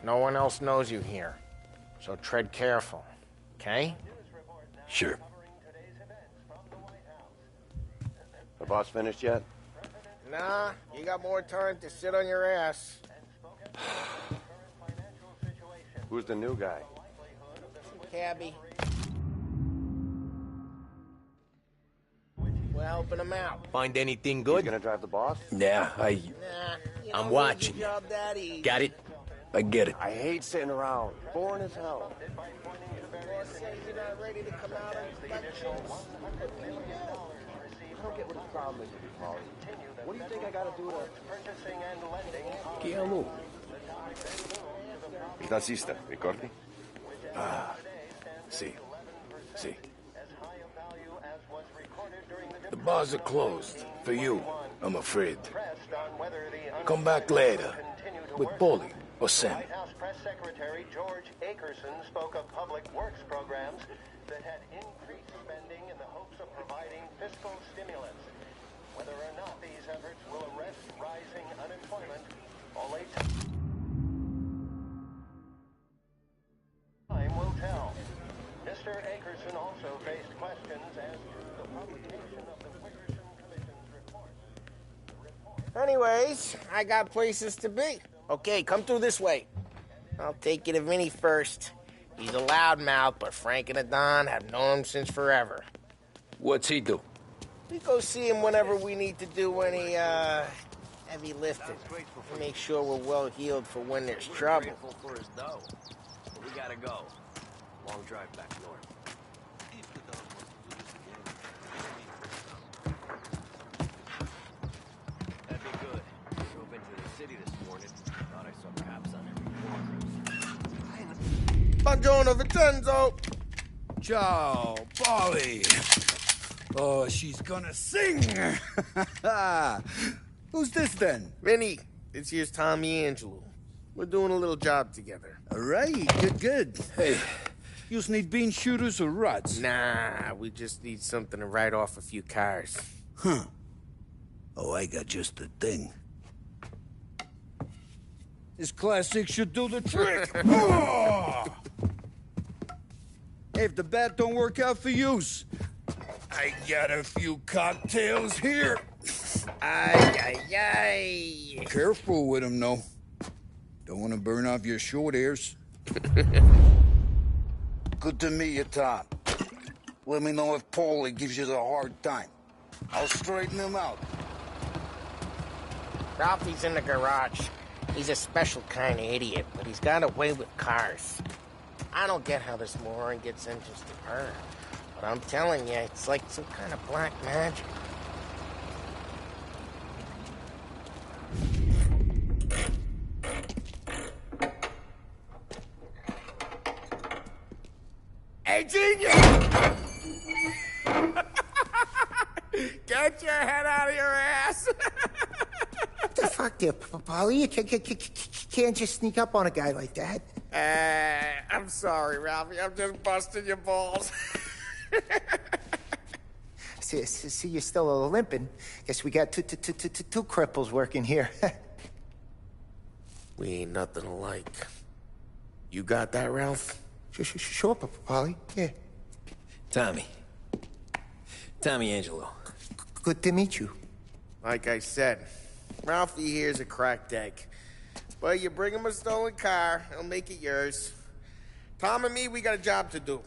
No one else knows you here. So tread careful, okay? Sure. The boss finished yet? Nah, you got more time to sit on your ass. Who's the new guy? Cabby. We're helping him out. Find anything He's good? gonna drive the boss? Yeah, Nah, you I'm don't watching lose your job that easy. got it. I get it. I hate sitting around. Boring as hell. Boss says you're not ready to come out on inspections. I don't get what the problem is with you, Paulie. What do you think I gotta do to... ¿Qué hago? Il tassista, ricordi? See. The bars are closed. For you, I'm afraid. Come back later. With Paulie or Sam. White House Press Secretary George Akerson spoke of public works programs that had increased spending in the hopes of providing fiscal stimulus. Whether or not these efforts will arrest rising unemployment, only time will tell. Mr. Akerson also faced questions as to the publication of the Wickersham Commission's report. Anyways, I got places to be. Okay, come through this way. I'll take you to Vinny first. He's a loudmouth, but Frank and the Don have known him since forever. What's he do? We go see him whenever we need to do any, heavy lifting. To make sure we're well healed for when there's trouble. For his dough. But we gotta go. Long drive back north. That'd be good. Drove into the city this morning. Thought I saw cops on every corner. Buongiorno, Vincenzo! Ciao, Polly. Oh, she's gonna sing. Who's this then? Vinny, this here's Tommy Angelo. We're doing a little job together. All right, good. Hey, you need bean shooters or rods? Nah, we just need something to write off a few cars. Huh. Oh, I got just the thing. This classic should do the trick. Oh! Hey, if the bat don't work out for yous, I got a few cocktails here. Ay. Careful with them, though. Don't want to burn off your short hairs. Good to meet you, Tom. Let me know if Paulie gives you the hard time. I'll straighten him out. Ralphie's in the garage. He's a special kind of idiot, but he's got a way with cars. I don't get how this moron gets engines to burn. But I'm telling you, it's like some kind of black magic. Hey, genius! Get your head out of your ass! What the fuck there, Polly? You can't just sneak up on a guy like that. I'm sorry, Ralphie. I'm just busting your balls. See, you're still limping. Guess we got two cripples working here. We ain't nothing alike. You got that, Ralph? Sure, Polly. Yeah. Tommy Angelo. Good to meet you. Like I said, Ralphie here's a cracked egg. But you bring him a stolen car, he'll make it yours. Tom and me, we got a job to do.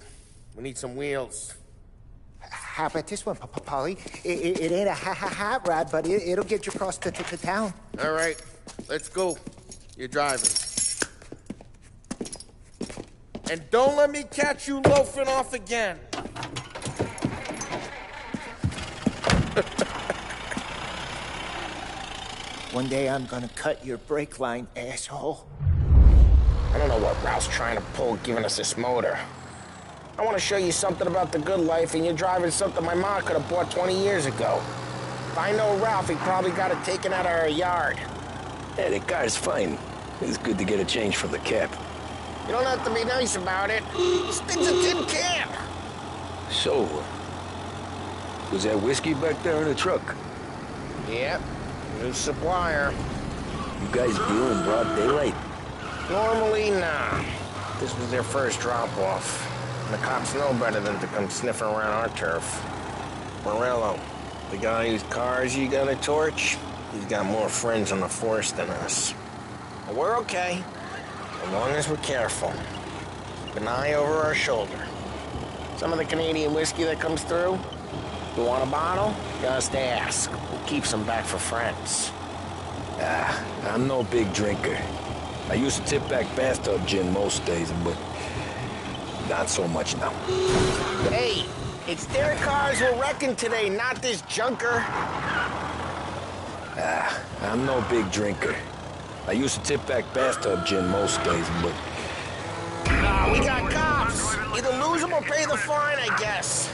We need some wheels. How about this one, Polly? It ain't a hot rod, but it'll get you across to town. All right, let's go. You're driving. And don't let me catch you loafing off again. One day I'm gonna cut your brake line, asshole. I don't know what Ralph's trying to pull giving us this motor. I want to show you something about the good life, and you're driving something my mom could have bought 20 years ago. If I know Ralph, he probably got it taken out of our yard. Yeah, the car's fine. It's good to get a change from the cap. You don't have to be nice about it. This thing's a tin can. So, was that whiskey back there in the truck? Yep, new supplier. You guys deal in broad daylight? Normally, nah. This was their first drop-off. And the cops know better than to come sniffing around our turf. Morello, the guy whose cars you got a torch, he's got more friends on the force than us. But we're okay, as long as we're careful. Keep an eye over our shoulder. Some of the Canadian whiskey that comes through, you want a bottle? Just ask. We'll keep some back for friends. I'm no big drinker. I used to tip back bathtub gin most days, but not so much now. Hey, it's their cars we're wrecking today, not this junker. I'm no big drinker. I used to tip back bathtub gin most days, but... We got cops. Either lose them or pay the fine, I guess.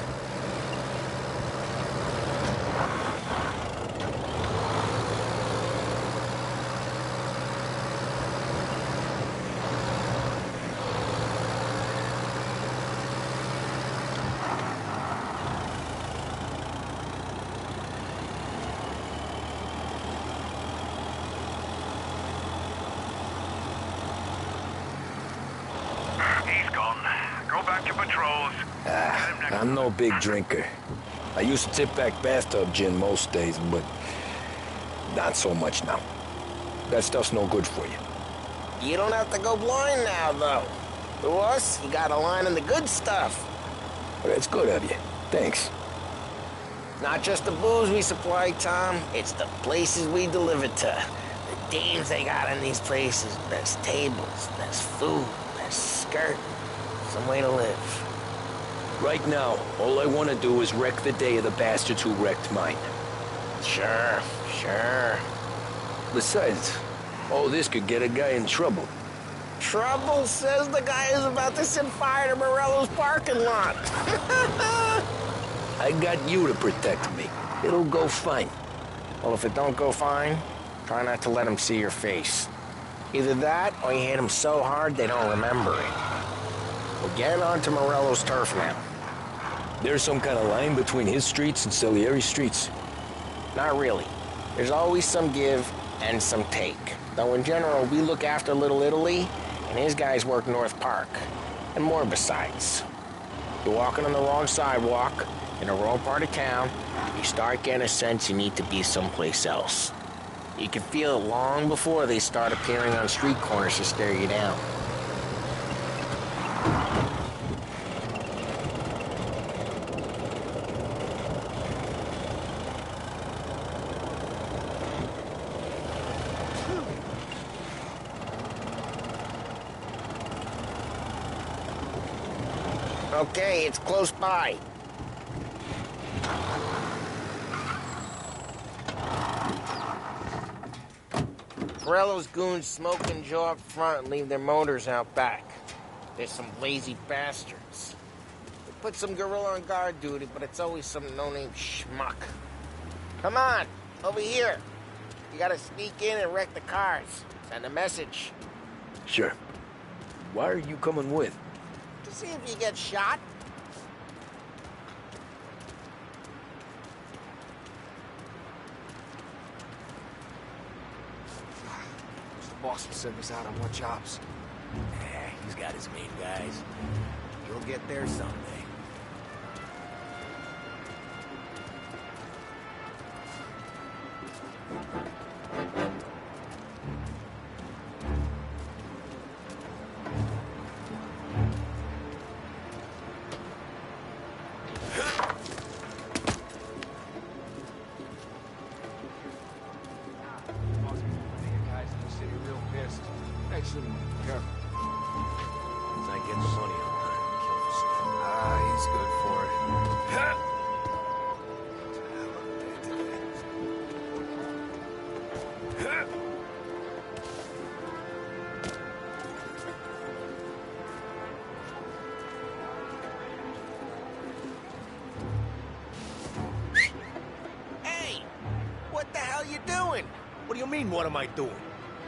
I'm no big drinker. I used to tip back bathtub gin most days, but not so much now. That stuff's no good for you. You don't have to go blind now, though. To us, you got a line in the good stuff. Well, that's good of you. Thanks. Not just the booze we supply, Tom. It's the places we deliver to. The dames they got in these places. There's tables, there's food, there's skirt. Some way to live. Right now, all I want to do is wreck the day of the bastards who wrecked mine. Sure. Besides, all this could get a guy in trouble. Trouble, says the guy who's about to set fire to Morello's parking lot. I got you to protect me. It'll go fine. Well, if it don't go fine, try not to let them see your face. Either that, or you hit them so hard they don't remember it. We'll get onto Morello's turf now. There's some kind of line between his streets and Salieri's streets. Not really. There's always some give and some take. Though in general, we look after Little Italy, and his guys work North Park. And more besides. You're walking on the wrong sidewalk, in the wrong part of town, you start getting a sense you need to be someplace else. You can feel it long before they start appearing on street corners to stare you down. Okay, it's close by. Morello's goons smoke and jaw up front and leave their motors out back. They're some lazy bastards. They put some gorilla on guard duty, but it's always some no-name schmuck. Come on, over here. You gotta sneak in and wreck the cars. Send a message. Sure. Why are you coming with? To see if you get shot. The boss will send us out on more jobs. Yeah, he's got his main guys. You'll get there someday. Actually, careful. Once I get the money online, kill for stuff. He's good for it. Hey, what the hell you doing? What do you mean, what am I doing?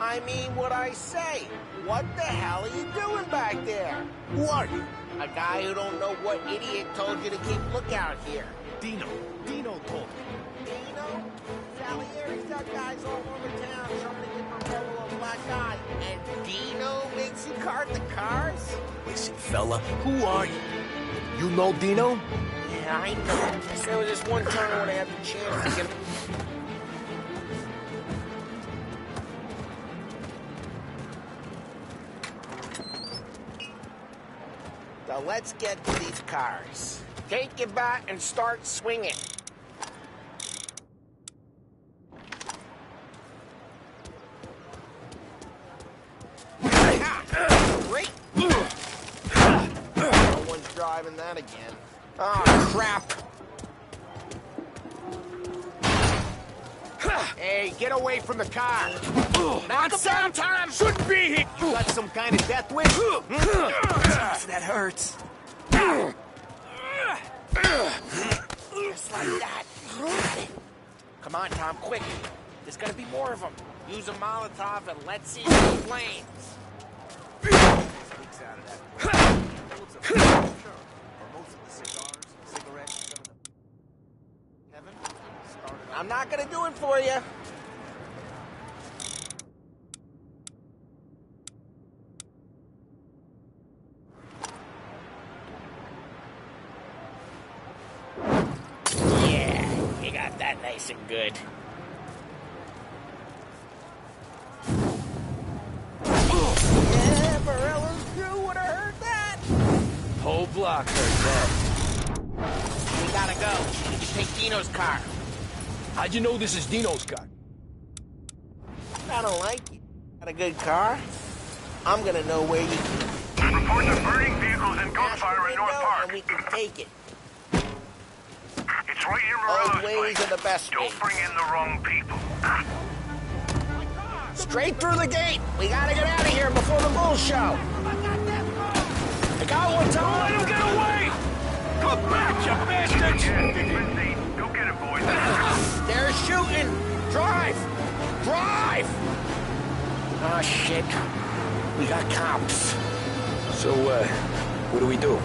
I mean what I say. What the hell are you doing back there? Who are you? A guy who don't know what idiot told you to keep lookout here. Dino. Dino told me. Dino? Salieri's got guys all over town trying to get Morello a black eye. And Dino cart the cars? Listen, fella, who are you? You know Dino? Yeah, I know. There was this one time when I had the chance to get... So let's get to these cars. Take your bat and start swinging. Great. No one's driving that again. Oh, crap. Hey, get away from the car. Not the same time. Shouldn't be here! You got some kind of death wish? That hurts. Just like that. Got it. Come on, Tom, quick. There's gonna be more of them. Use a Molotov and let's see some flames. I'm not gonna do it for you. Yeah, you got that nice and good. Yeah, Morella's crew would have heard that. Whole block heard that. We gotta go. We can take Dino's car. How'd you know this is Dino's car? I don't like it. Got a good car? I'm gonna know where you can. Reports of burning vehicles and gunfire in North Park. And we can take it. It's right near Old Morello's ways place. are the best Don't ways. bring in the wrong people. Straight through the gate. We gotta get out of here before the bull show. I got one, Tom. Let him get away! Come back, you bastards! Lindsay, go get it, boys. They're shooting. Drive. Drive. Oh, shit. We got cops. So, what do we do?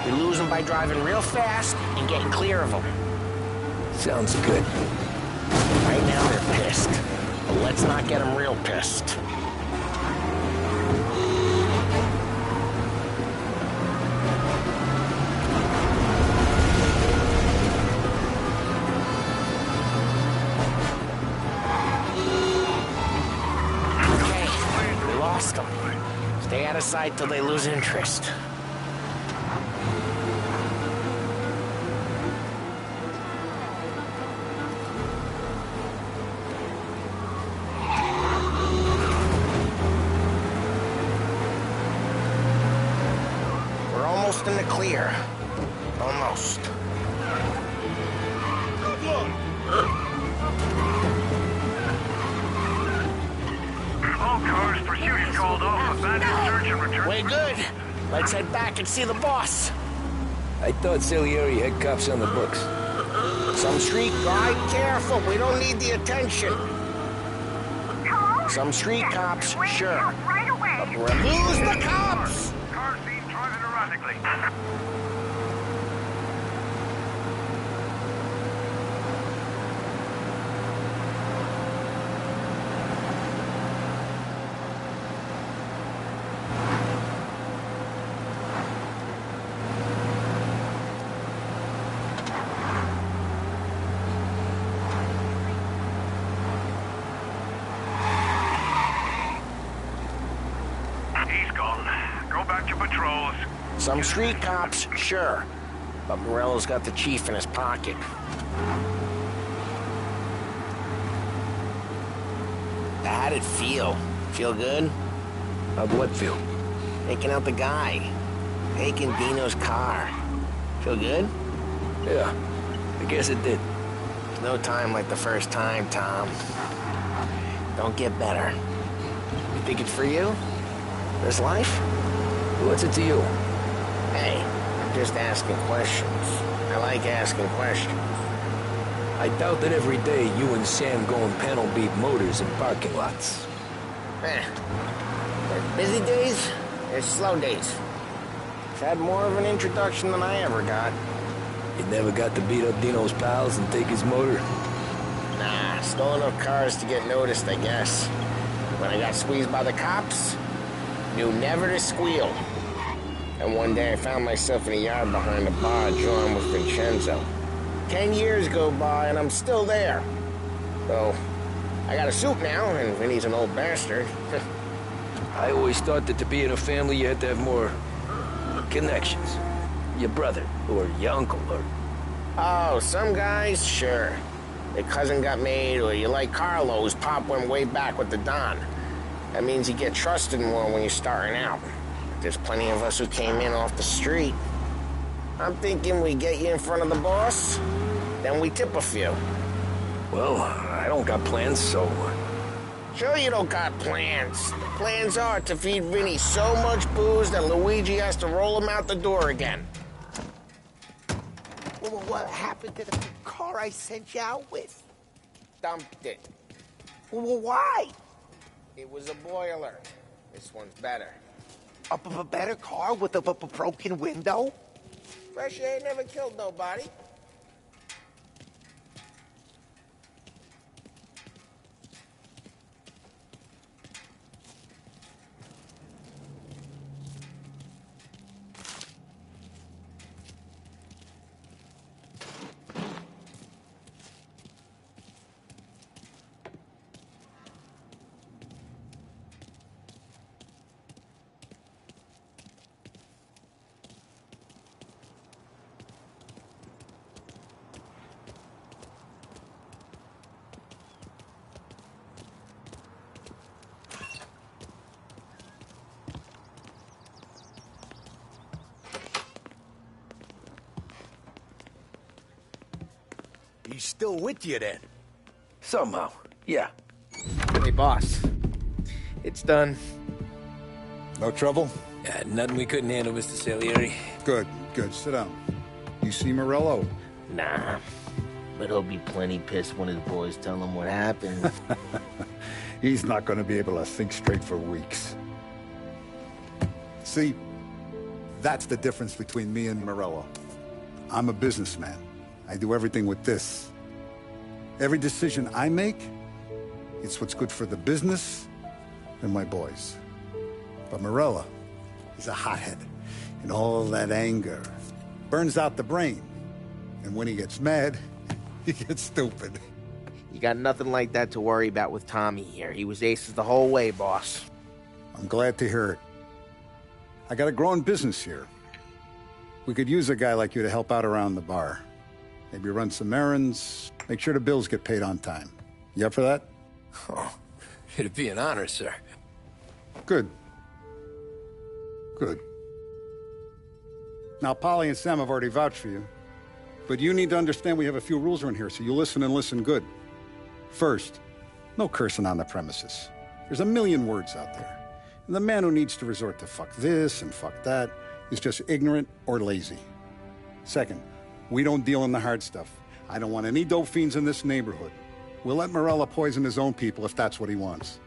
We lose them by driving real fast and getting clear of them. Sounds good. Right now they're pissed. But let's not get them real pissed. Okay, we lost them. Stay out of sight till they lose interest. Almost in the clear. Almost. All cars, pursuit is called off. Abandoned search and return. We're good. Let's head back and see the boss. I thought Salieri had cops on the books. Some street guy, careful. We don't need the attention. Some street cops, sure. Right away. But lose the cops! Car seen driving erratically. He's gone. Go back to patrols. Some street cops, sure. But Morello's got the chief in his pocket. How'd it feel? Feel good? How'd what feel? Taking out the guy. Taking Dino's car. Feel good? Yeah, I guess it did. There's no time like the first time, Tom. Don't get better. You think it's for you? This life? What's it to you? Hey, I'm just asking questions. I like asking questions. I doubt that every day you and Sam go and panel beat motors in parking lots. There's busy days, there's slow days. I've had more of an introduction than I ever got. You never got to beat up Dino's pals and take his motor? Nah, stole enough cars to get noticed, I guess. When I got squeezed by the cops, Knew never to squeal. And one day I found myself in a yard behind a bar drawn with Vincenzo. 10 years go by and I'm still there. So, I got a suit now, and Vinny's an old bastard. I always thought that to be in a family you had to have more connections. Your brother, or your uncle, or... Oh, some guys, sure. Their cousin got made, or you like Carlos, Pop went way back with the Don. That means you get trusted more when you're starting out. There's plenty of us who came in off the street. I'm thinking we get you in front of the boss, then we tip a few. Well, I don't got plans, so... Sure you don't got plans. Plans are to feed Vinny so much booze that Luigi has to roll him out the door again. Well, what happened to the car I sent you out with? Dumped it. Well, why? It was a boiler. This one's better. A better car with a broken window? Fresh air never killed nobody. He's still with you then? Somehow, yeah. Hey, boss. It's done. No trouble? Yeah, nothing we couldn't handle, Mr. Salieri. Good, good. Sit down. You see Morello? Nah. But he'll be plenty pissed when his boys tell him what happened. He's not going to be able to think straight for weeks. See, that's the difference between me and Morello. I'm a businessman. I do everything with this. Every decision I make, it's what's good for the business and my boys. But Morello, he's a hothead. And all that anger burns out the brain. And when he gets mad, he gets stupid. You got nothing like that to worry about with Tommy here. He was aces the whole way, boss. I'm glad to hear it. I got a growing business here. We could use a guy like you to help out around the bar. Maybe run some errands, make sure the bills get paid on time. You up for that? Oh, it'd be an honor, sir. Good. Good. Now, Polly and Sam have already vouched for you. But you need to understand we have a few rules around here, so you listen and listen good. First, no cursing on the premises. There's a million words out there. And the man who needs to resort to fuck this and fuck that is just ignorant or lazy. Second, we don't deal in the hard stuff. I don't want any dope fiends in this neighborhood. We'll let Morello poison his own people if that's what he wants.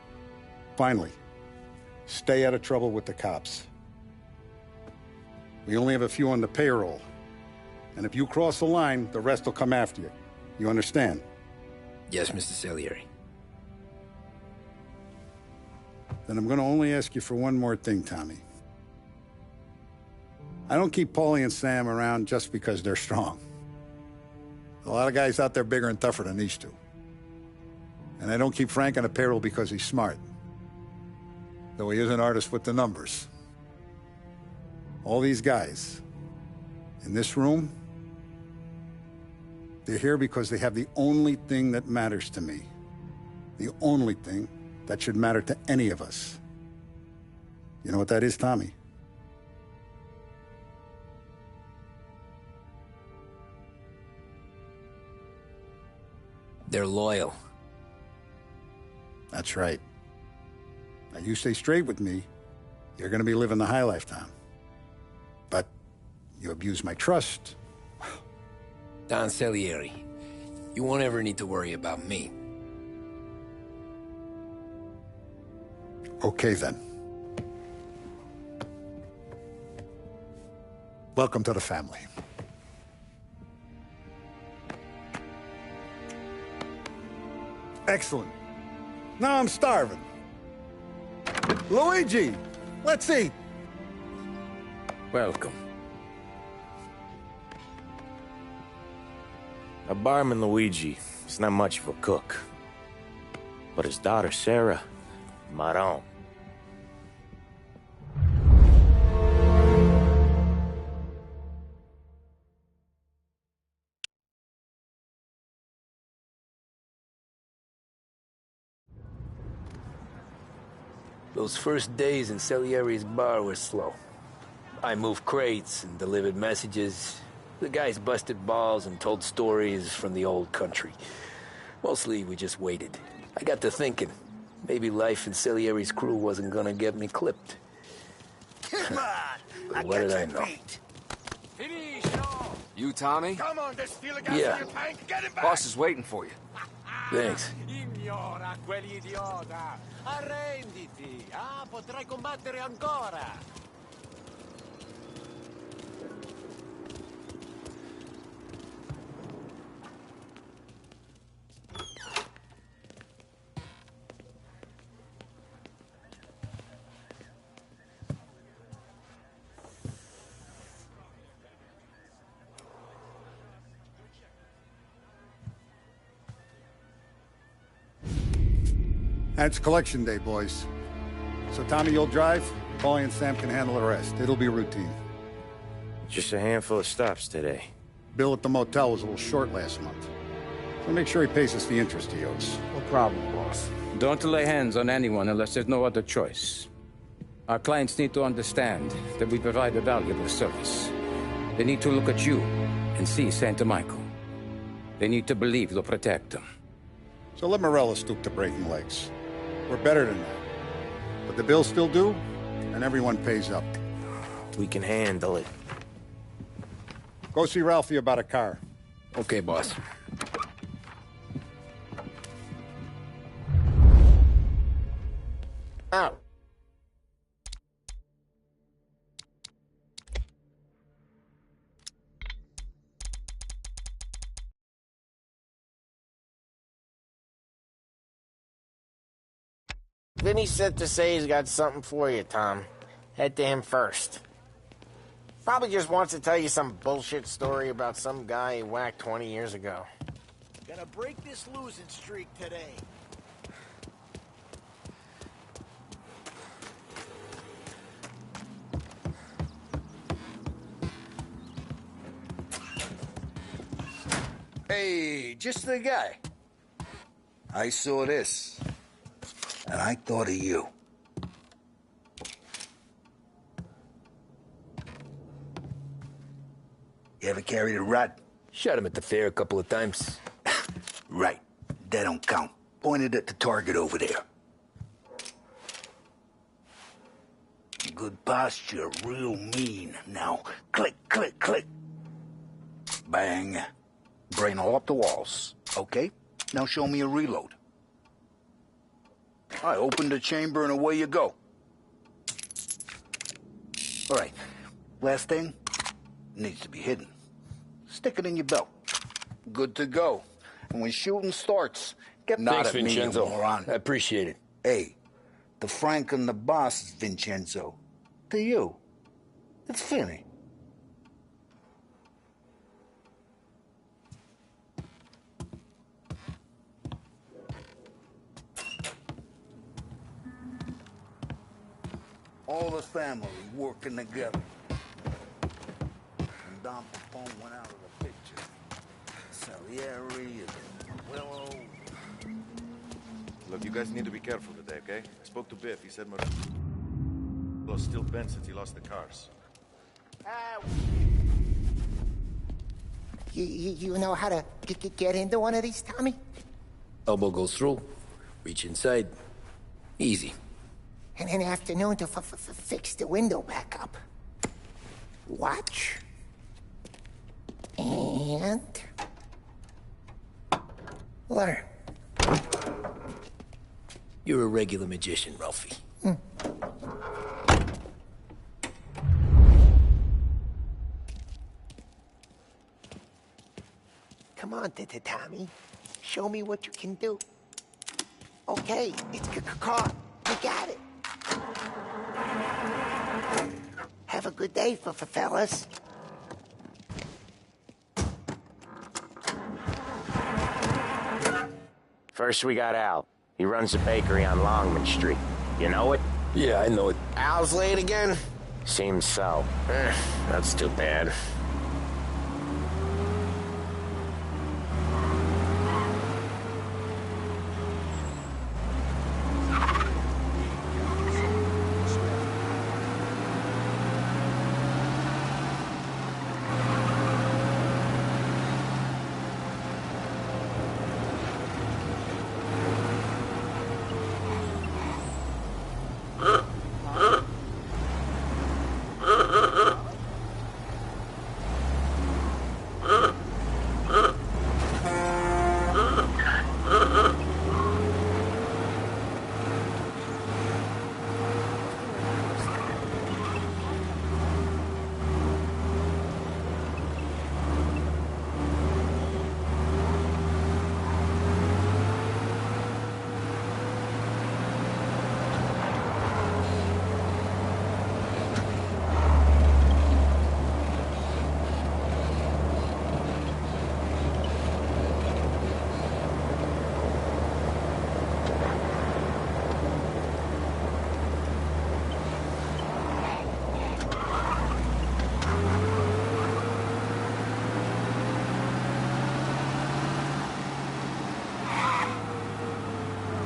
Finally, stay out of trouble with the cops. We only have a few on the payroll. And if you cross the line, the rest will come after you. You understand? Yes, Mr. Salieri. Then I'm going to only ask you for one more thing, Tommy. I don't keep Paulie and Sam around just because they're strong. A lot of guys out there bigger and tougher than these two. And I don't keep Frank on the payroll because he's smart. Though he is an artist with the numbers. All these guys in this room, they're here because they have the only thing that matters to me. The only thing that should matter to any of us. You know what that is, Tommy? They're loyal. That's right. Now, you stay straight with me, you're gonna be living the high life, Tom. But you abuse my trust. Don Salieri, you won't ever need to worry about me. Okay, then. Welcome to the family. Excellent. Now I'm starving. Luigi, Let's eat! Welcome. A barman Luigi is not much of a cook. But his daughter Sarah, Maron. Those first days in Salieri's bar were slow. I moved crates and delivered messages. The guys busted balls and told stories from the old country. Mostly, we just waited. I got to thinking, maybe life in Salieri's crew wasn't gonna get me clipped. Come on! But what did I know? You, Tommy? Come on, there's steel gas Yeah. in your tank. Get him back. Boss is waiting for you. Thanks. Ignora quell'idiota! Arrenditi! Ah, potrai combattere ancora! And it's collection day, boys. So Tommy, you'll drive. Paulie and Sam can handle the rest. It'll be routine. Just a handful of stops today. Bill at the motel was a little short last month. So make sure he pays us the interest he owes. No problem, boss. Don't lay hands on anyone unless there's no other choice. Our clients need to understand that we provide a valuable service. They need to look at you and see Santa Michael. They need to believe you'll protect them. So let Morella stoop to breaking legs. We're better than that. But the bills still due, and everyone pays up. We can handle it. Go see Ralphie about a car. Okay, boss. Out. Vinny said to say he's got something for you, Tom. Head to him first. Probably just wants to tell you some bullshit story about some guy he whacked 20 years ago. Gonna break this losing streak today. Hey, just the guy. I saw this, and I thought of you. You ever carried a rod? Shot him at the fair a couple of times. Right. That don't count. Pointed at the target over there. Good posture, real mean. Now, click, click, click. Bang. Brain all up the walls. Okay? Now show me a reload. I open the chamber and away you go. All right. Last thing. Needs to be hidden. Stick it in your belt. Good to go. And when shooting starts, get not Thanks, at me, you Vincenzo. moron. I appreciate it. Hey, the Frank and the boss is Vincenzo. To you, it's Finny. All the family working together. And Don Pepone went out of the picture. Salieri and Willow. Look, you guys need to be careful today, okay? I spoke to Biff. He said Morello's still bent since he lost the cars. You know how to get into one of these, Tommy? Elbow goes through. Reach inside. Easy. And an afternoon to fix the window back up. Watch. And... learn. You're a regular magician, Ralphie. Come on, Tommy. Show me what you can do. Okay, it's caught. You got it. Have a good day, fellas. First, we got Al. He runs a bakery on Longman Street. You know it? Yeah, I know it. Al's late again? Seems so. That's too bad.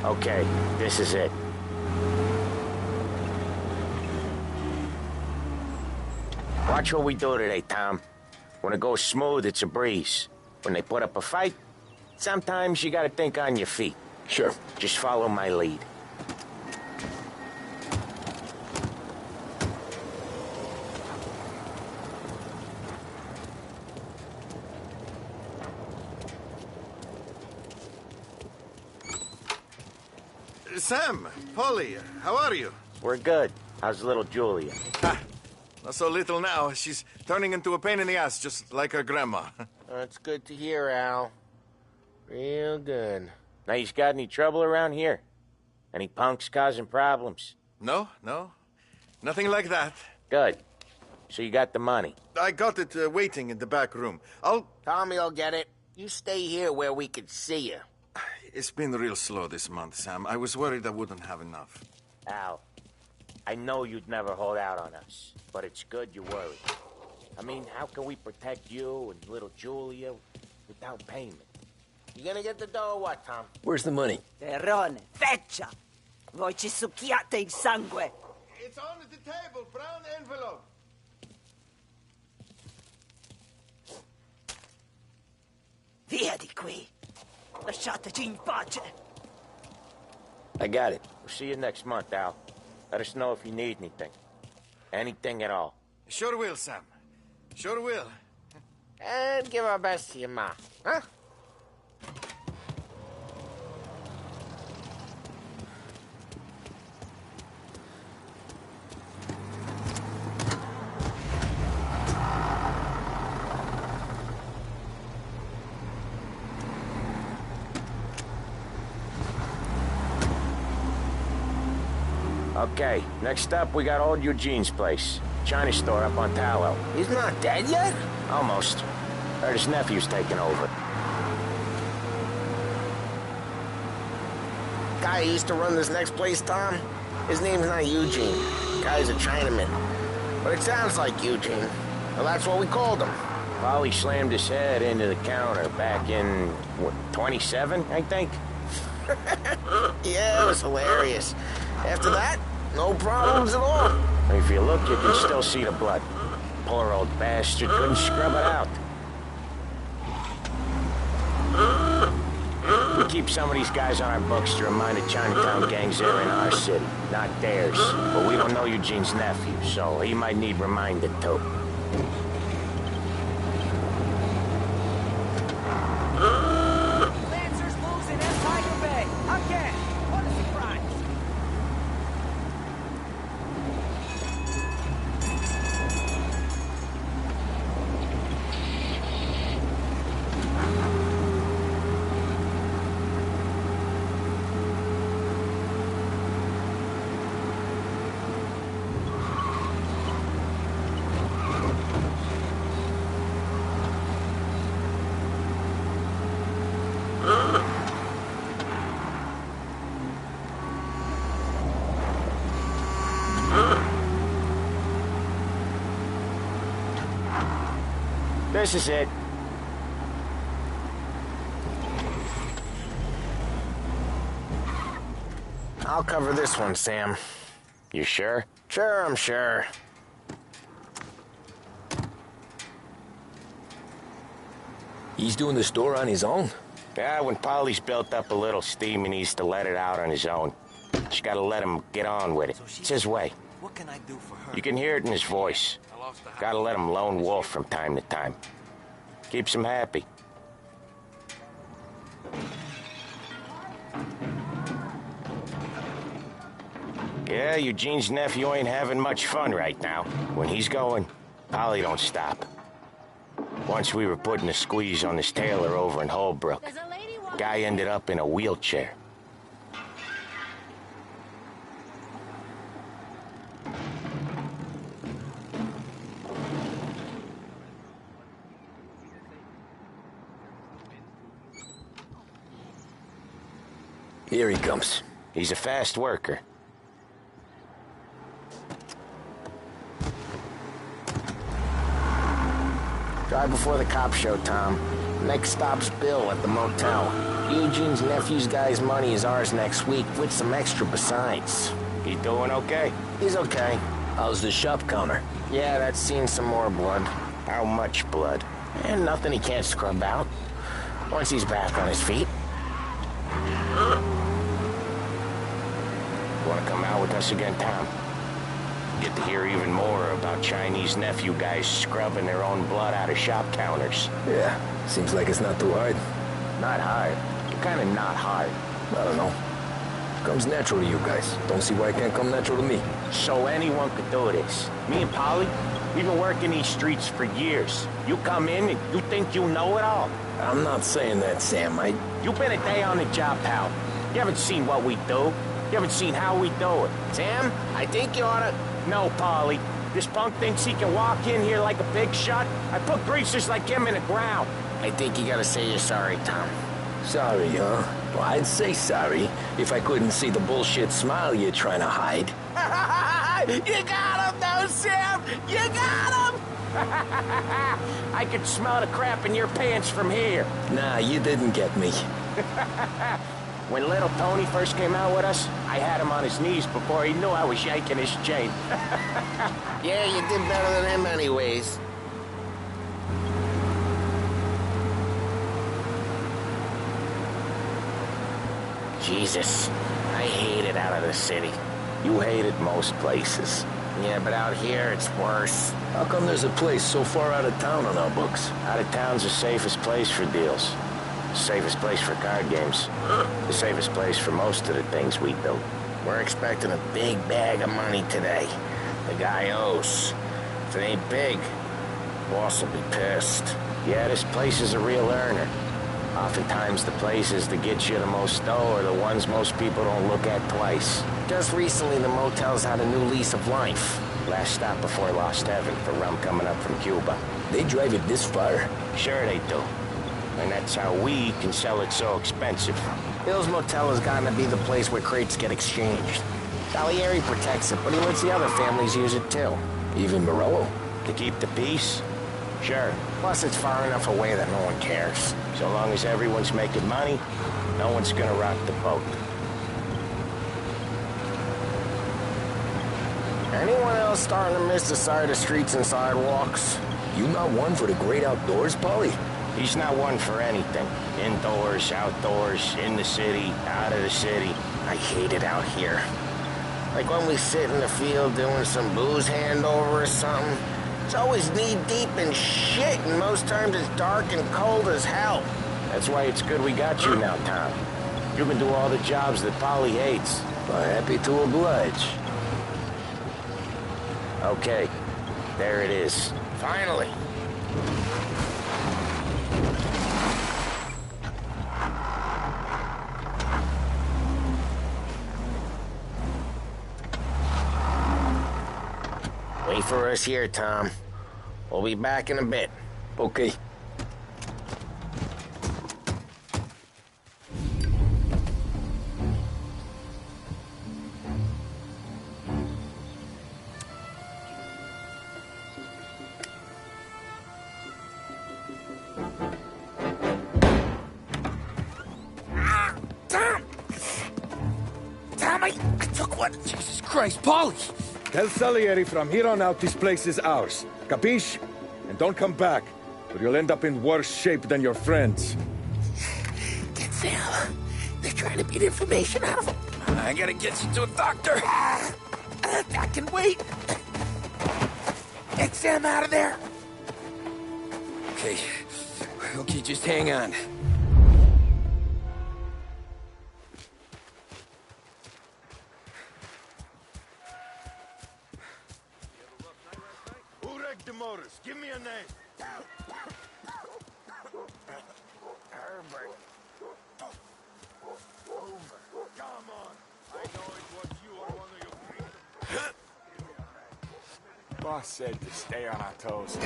Okay, this is it. Watch what we do today, Tom. When it goes smooth, it's a breeze. When they put up a fight, sometimes you gotta think on your feet. Sure. Just follow my lead. Sam, Polly, how are you? We're good. How's little Julia? Not so little now. She's turning into a pain in the ass, just like her grandma. That's good to hear, Al. Real good. Now, you got any trouble around here? Any punks causing problems? No. Nothing like that. Good. So you got the money? I got it waiting in the back room. Tommy'll get it. You stay here where we can see you. It's been real slow this month, Sam. I was worried I wouldn't have enough. Al, I know you'd never hold out on us, but it's good you're worried. I mean, how can we protect you and little Julia without payment? You gonna get the dough or what, Tom? Where's the money? Terrone, feccia! Voi ci succhiate il sangue! It's on the table, brown envelope. Via di qui! Lasciateci in pace! I got it. We'll see you next month, Al. Let us know if you need anything. Anything at all. Sure will, Sam. Sure will. And give our best to your ma, huh? Okay, next up, we got old Eugene's place. China store up on Tallow. He's not dead yet? Almost. Heard his nephew's taking over. Guy who used to run this next place, Tom? His name's not Eugene. Guy's a Chinaman. But it sounds like Eugene. Well, that's what we called him. Polly slammed his head into the counter back in, what, 27, I think? Yeah, it was hilarious. After that, no problems at all. If you look, you can still see the blood. Poor old bastard couldn't scrub it out. We keep some of these guys on our books to remind the Chinatown gangs they're in our city, not theirs. But we don't know Eugene's nephew, so he might need reminded too. Lancers losing at Tiger Bay! Again! What a surprise! This is it. I'll cover this one, Sam. You sure? Sure, I'm sure. He's doing the store on his own? Yeah, when Polly's built up a little steam, he needs to let it out on his own. Just gotta let him get on with it. It's his way. What can I do for her? You can hear it in his voice. Gotta let him lone wolf from time to time. Keeps him happy. Yeah, Eugene's nephew ain't having much fun right now. When he's going, Polly don't stop. Once we were putting a squeeze on this tailor over in Holbrook. Guy ended up in a wheelchair. Here he comes. He's a fast worker. Drive before the cops show, Tom. Next stop's Bill at the motel. Eugene's nephew's guy's money is ours next week, with some extra besides. He doing okay? He's okay. How's the shop counter? Yeah, that's seen some more blood. How much blood? And nothing he can't scrub out. Once he's back on his feet. Want to come out with us again, Tom? Get to hear even more about Chinese nephew guys scrubbing their own blood out of shop counters. Yeah, seems like it's not too hard. Not hard. Kind of not hard. I don't know. Comes natural to you guys. Don't see why it can't come natural to me. So anyone could do this. Me and Polly, we've been working these streets for years. You come in and you think you know it all. I'm not saying that, Sam. You've been a day on the job, pal. You haven't seen what we do. You haven't seen how we do it. Sam, I think you oughta... No, Polly. This punk thinks he can walk in here like a big shot. I put greasers like him in the ground. I think you gotta say you're sorry, Tom. Sorry, huh? Well, I'd say sorry if I couldn't see the bullshit smile you're trying to hide. You got him, though, Sam! You got him! I could smell the crap in your pants from here. Nah, you didn't get me. When little Tony first came out with us, I had him on his knees before he knew I was yanking his chain. Yeah, you did better than him anyways. Jesus, I hate it out of the city. You hate it most places. Yeah, but out here, it's worse. How come there's a place so far out of town on our books? Out of town's the safest place for deals. The safest place for card games. The safest place for most of the things we do. We're expecting a big bag of money today. The guy owes. If it ain't big, boss will be pissed. Yeah, this place is a real earner. Oftentimes the places that get you the most dough are the ones most people don't look at twice. Just recently, the motel's had a new lease of life. Last stop before Lost Heaven for rum coming up from Cuba. They drive it this far? Sure they do. And that's how we can sell it so expensive. Bill's Motel has gotten to be the place where crates get exchanged. Salieri protects it, but he lets the other families use it too. Even Morello? To keep the peace? Sure. Plus, it's far enough away that no one cares. So long as everyone's making money, no one's gonna rock the boat. Anyone else starting to miss the side of streets and sidewalks? You not one for the great outdoors, Polly? He's not one for anything. Indoors, outdoors, in the city, out of the city. I hate it out here. Like when we sit in the field doing some booze handover or something. It's always knee-deep in shit, and most times it's dark and cold as hell. That's why it's good we got you now, Tom. You can do all the jobs that Polly hates. Well, happy to oblige. Okay, there it is. Finally. Wait for us here, Tom. We'll be back in a bit. Okay. I took one. Jesus Christ, Paulie! Tell Salieri from here on out this place is ours. Capiche? And don't come back, or you'll end up in worse shape than your friends. Get Sam. They're trying to beat information out of him. I gotta get you to a doctor. I can wait. Get Sam out of there. Okay. Okay, just hang on. Who wrecked the motors? Give me a name. Herbert. Over. Come on. I know it was you or one of your creatures. Boss said to stay on our toes.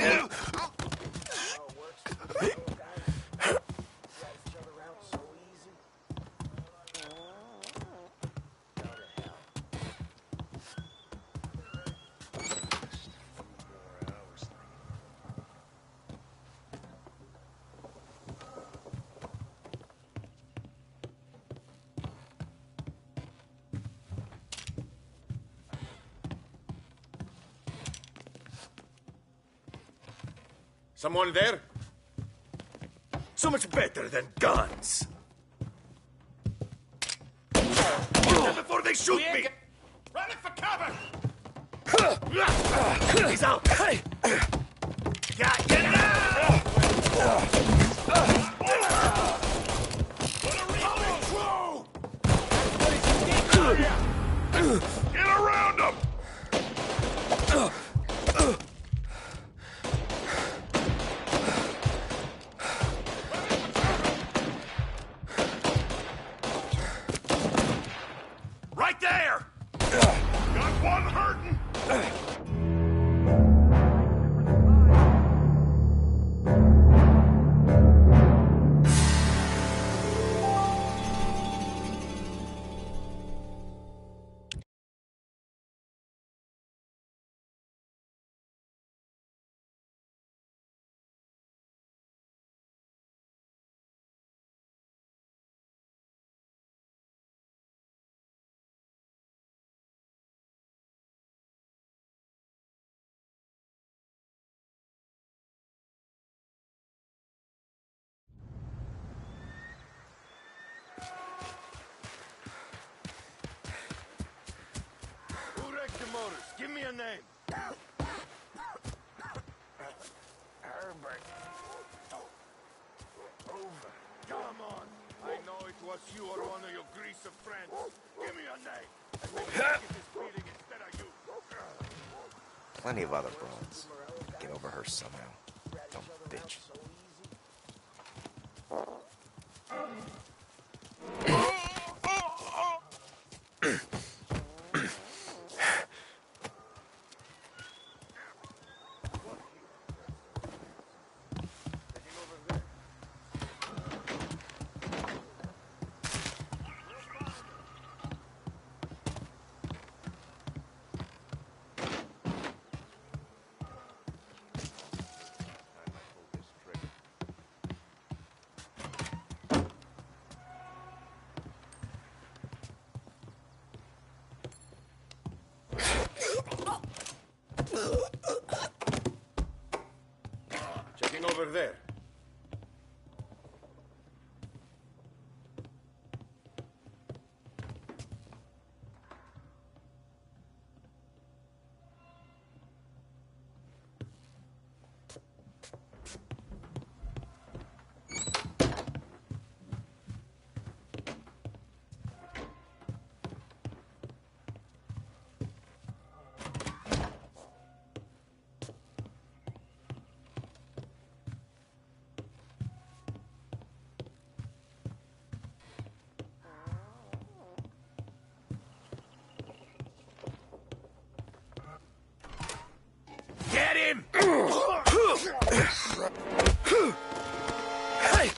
Someone there? So much better than guns. Get them before they shoot me! Running for cover! He's out! Got you now! Get around him! Right there! Got one hurting! Who wrecked the motors? Give me a name. Herbert. Over. Come on. I know it was you or one of your greaser friends. Give me a name. And maybe I'll get this feeling instead of you. Plenty of other bronze. Get over her somehow. Dumb bitch. Checking over there. Get him! Hey!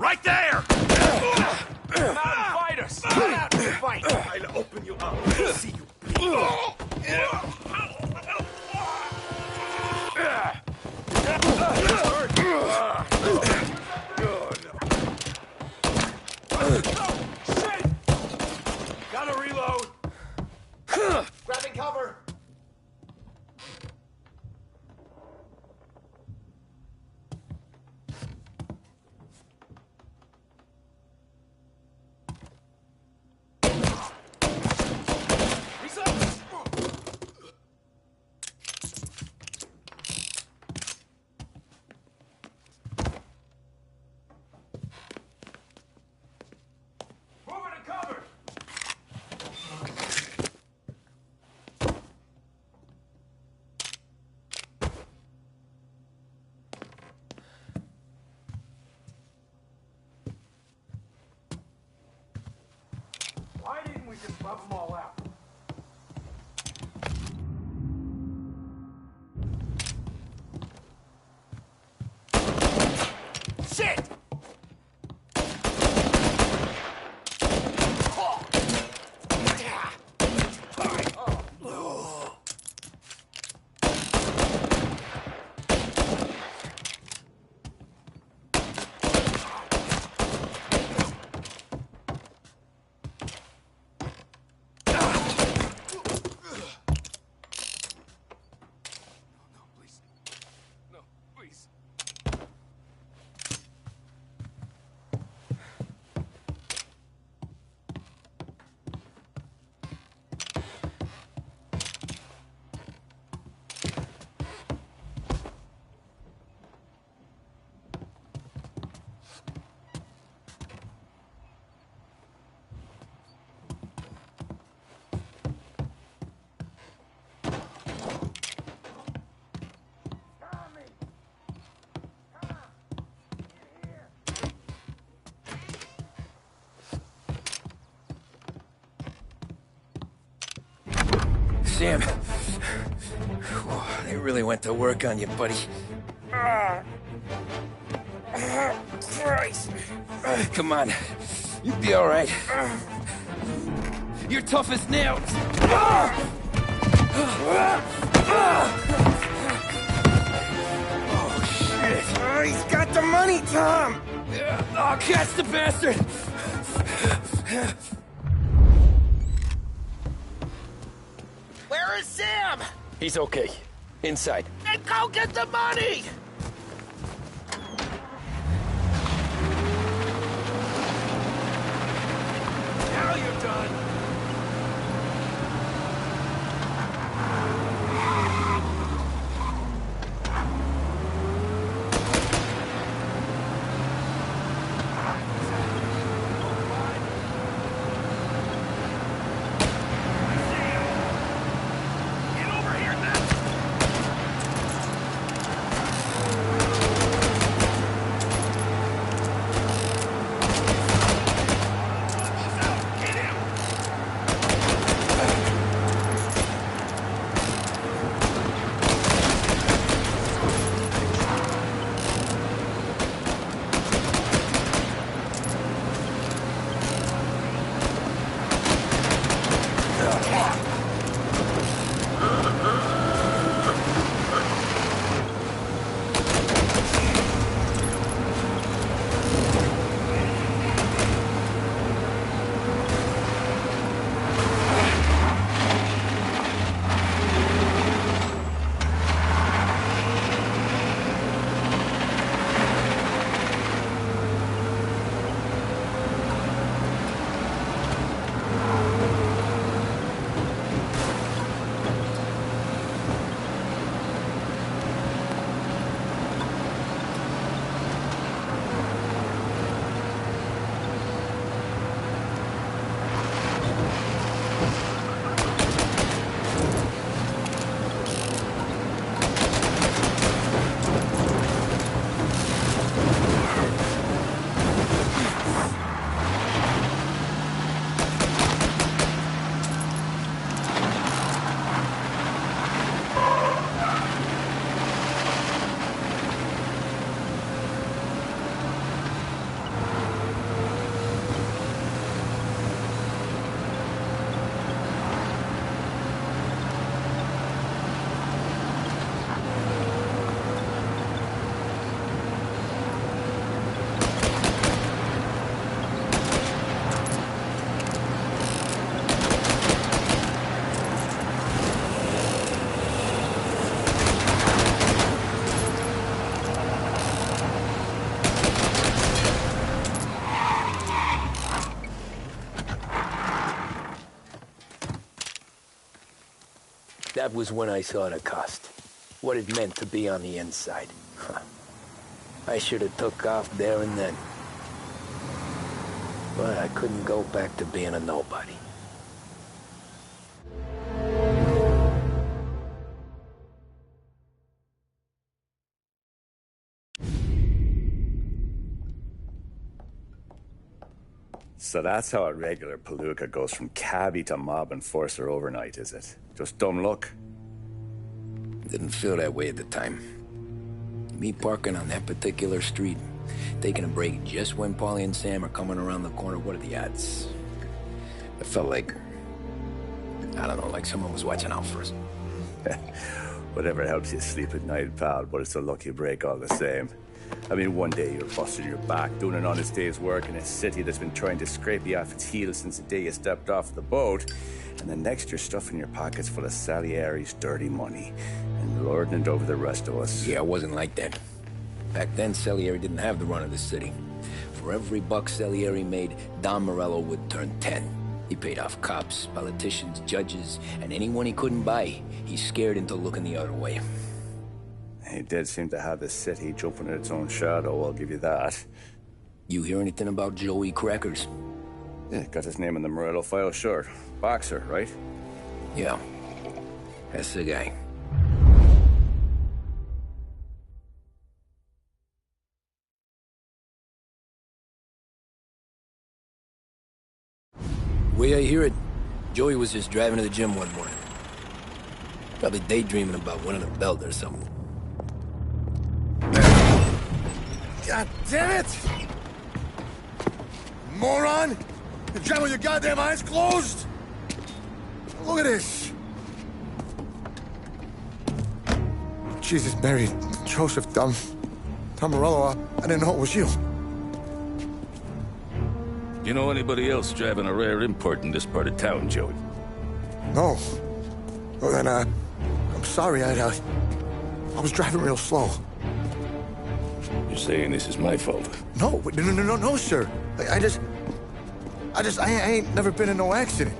Right there! Come out and fight us! Come out and fight! I'll open you up. See you bleed. Shit! Gotta reload! Grabbing cover! He's up! Moving to cover! Why didn't we just bump them all out? Shit! No, please. Sam. They really went to work on you, buddy. Christ. Come on. You'll be all right. You're tough as nails. Oh, shit. He's got the money, Tom. Oh, catch the bastard. Where is Sam? He's okay. Inside. Then go get the money! Now you're done! Get over here now! That was when I saw the cost. What it meant to be on the inside. Huh. I should have took off there and then. But I couldn't go back to being a nobody. So that's how a regular palooka goes from cabbie to mob enforcer overnight, is it? Just dumb luck? Didn't feel that way at the time. Me parking on that particular street, taking a break just when Paulie and Sam are coming around the corner, what are the odds? It felt like, I don't know, like someone was watching out for us. Whatever helps you sleep at night, pal, but it's a lucky break all the same. I mean, one day you're busting your back, doing an honest day's work in a city that's been trying to scrape you off its heels since the day you stepped off the boat, and the next you're stuffing your pockets full of Salieri's dirty money and lording it over the rest of us. Yeah, it wasn't like that. Back then, Salieri didn't have the run of the city. For every buck Salieri made, Don Morello would turn 10. He paid off cops, politicians, judges, and anyone he couldn't buy, he scared into looking the other way. He did seem to have the city jumping at its own shadow, I'll give you that. You hear anything about Joey Crackers? Yeah, got his name in the Morello file, sure. Boxer, right? Yeah, that's the guy. Way I hear it, Joey was just driving to the gym one morning. Probably daydreaming about winning a belt or something. God damn it! Moron! You're driving with your goddamn eyes closed! Look at this! Jesus, Mary, Joseph, Tom Morello, I didn't know it was you. You know anybody else driving a rare import in this part of town, Joey? No. Well, then, I'm sorry, I was driving real slow. You're saying this is my fault? No, sir. I ain't never been in no accident.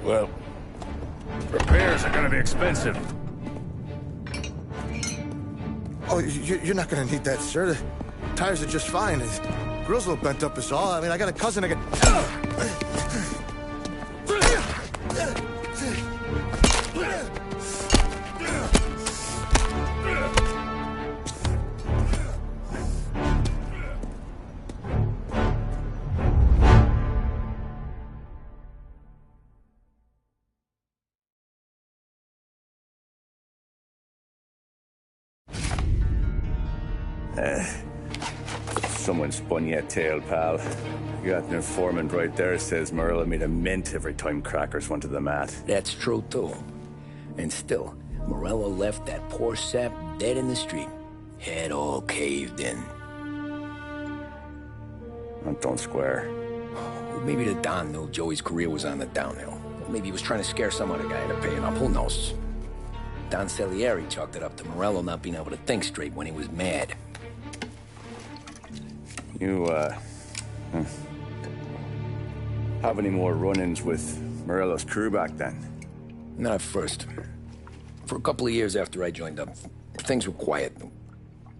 Well, repairs are gonna be expensive. Oh, you're not gonna need that, sir. The tires are just fine. The grill's a little bent up is all. I mean, I got a cousin I can... Someone spun you a tale, pal. You got an informant right there says Morello made a mint every time Crackers went to the mat. That's true, too. And still, Morello left that poor sap dead in the street. Head all caved in. Don't square. Maybe the Don knew Joey's career was on the downhill. Maybe he was trying to scare some other guy into paying up. Who knows? Don Salieri chalked it up to Morello not being able to think straight when he was mad. You, have any more run-ins with Morello's crew back then? Not at first. For a couple of years after I joined up, things were quiet.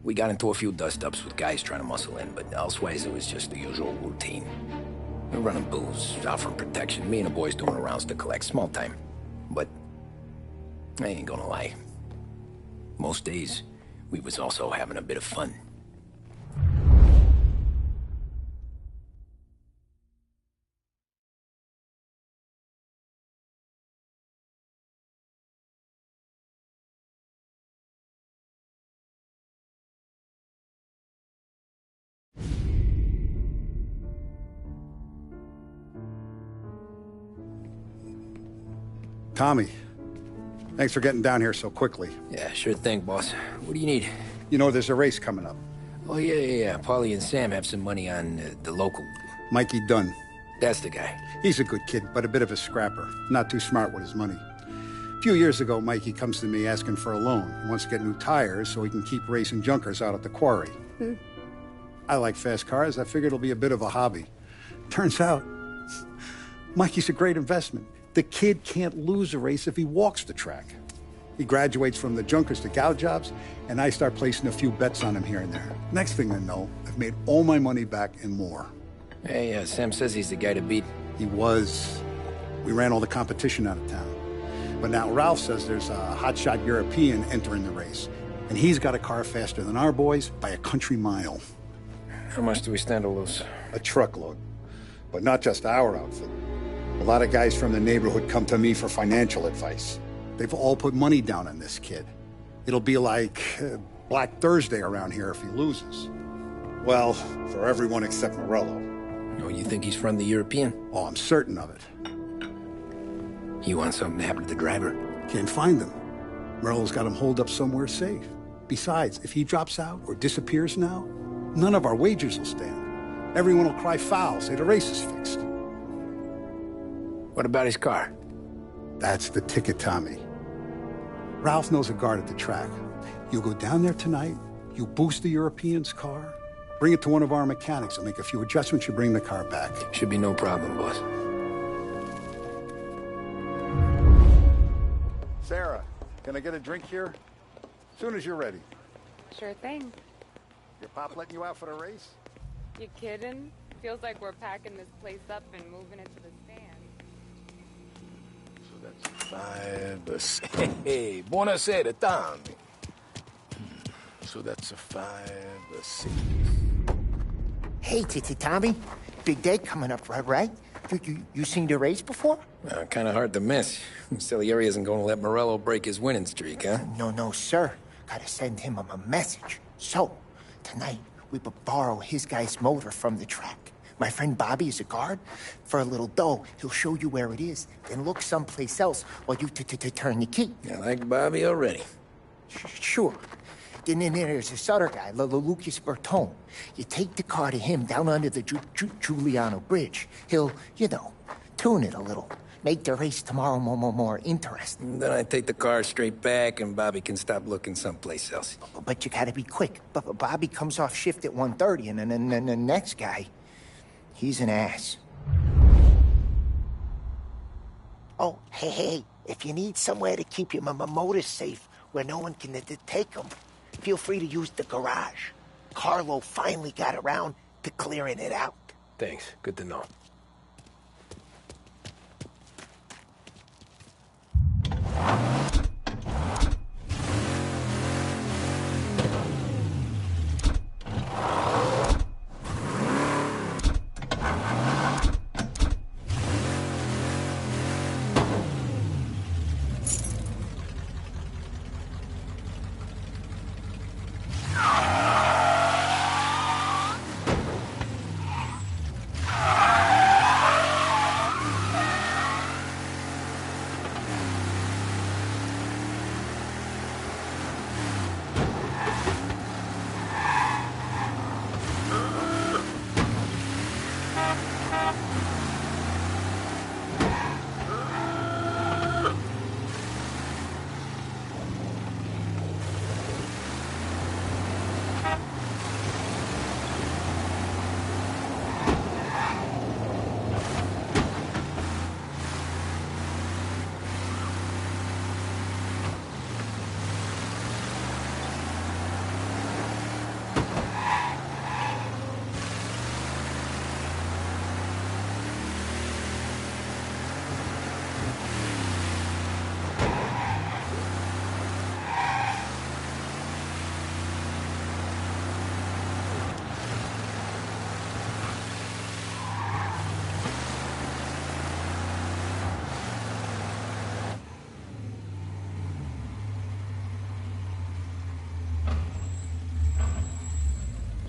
We got into a few dust-ups with guys trying to muscle in, but elsewise it was just the usual routine. We're running booze, offering protection, me and the boys doing the rounds to collect, small time. But I ain't gonna lie. Most days, we was also having a bit of fun. Tommy, thanks for getting down here so quickly. Yeah, sure thing, boss. What do you need? You know, there's a race coming up. Oh, yeah. Paulie and Sam have some money on the local. Mikey Dunn. That's the guy. He's a good kid, but a bit of a scrapper. Not too smart with his money. A few years ago, Mikey comes to me asking for a loan. He wants to get new tires so he can keep racing junkers out at the quarry. I like fast cars. I figured it'll be a bit of a hobby. Turns out, Mikey's a great investment. The kid can't lose a race if he walks the track. He graduates from the junkers to gal jobs, and I start placing a few bets on him here and there. Next thing I know, I've made all my money back and more. Hey, Sam says he's the guy to beat. He was. We ran all the competition out of town. But now Ralph says there's a hotshot European entering the race, and he's got a car faster than our boys by a country mile. How much do we stand to lose? A truckload. But not just our outfit. A lot of guys from the neighborhood come to me for financial advice. They've all put money down on this kid. It'll be like Black Thursday around here if he loses. Well, for everyone except Morello. Oh, you think he's from the European? Oh, I'm certain of it. You want something to happen to the driver? Can't find him. Morello's got him holed up somewhere safe. Besides, if he drops out or disappears now, none of our wagers will stand. Everyone will cry foul, say the race is fixed. What about his car? That's the ticket, Tommy. Ralph knows a guard at the track. You go down there tonight, you boost the European's car, bring it to one of our mechanics, and make a few adjustments, you bring the car back. Should be no problem, boss. Sarah, can I get a drink here? Soon as you're ready. Sure thing. Your pop letting you out for the race? You kidding? Feels like we're packing this place up and moving it to the stand. So that's 5 Hey, buonasera, Tommy. So that's a 5 or 6. Hey, Tommy. Big day coming up, right? You seen the race before? Kind of hard to miss. Salieri isn't going to let Morello break his winning streak, huh? No, sir. Gotta send him a message. So, tonight, we will borrow his guy's motor from the track. My friend Bobby is a guard. For a little dough, he'll show you where it is, then look someplace else while you turn the key. I like Bobby already. Sure. Then there's this other guy, Lucas Bertone. You take the car to him down under the Giuliano Bridge. He'll, tune it a little. Make the race tomorrow more interesting. Then I take the car straight back and Bobby can stop looking someplace else. But you gotta be quick. Bobby comes off shift at 1:30, and then the next guy, he's an ass. Oh, hey, if you need somewhere to keep your motor safe where no one can take them, feel free to use the garage. Carlo finally got around to clearing it out. Thanks. Good to know.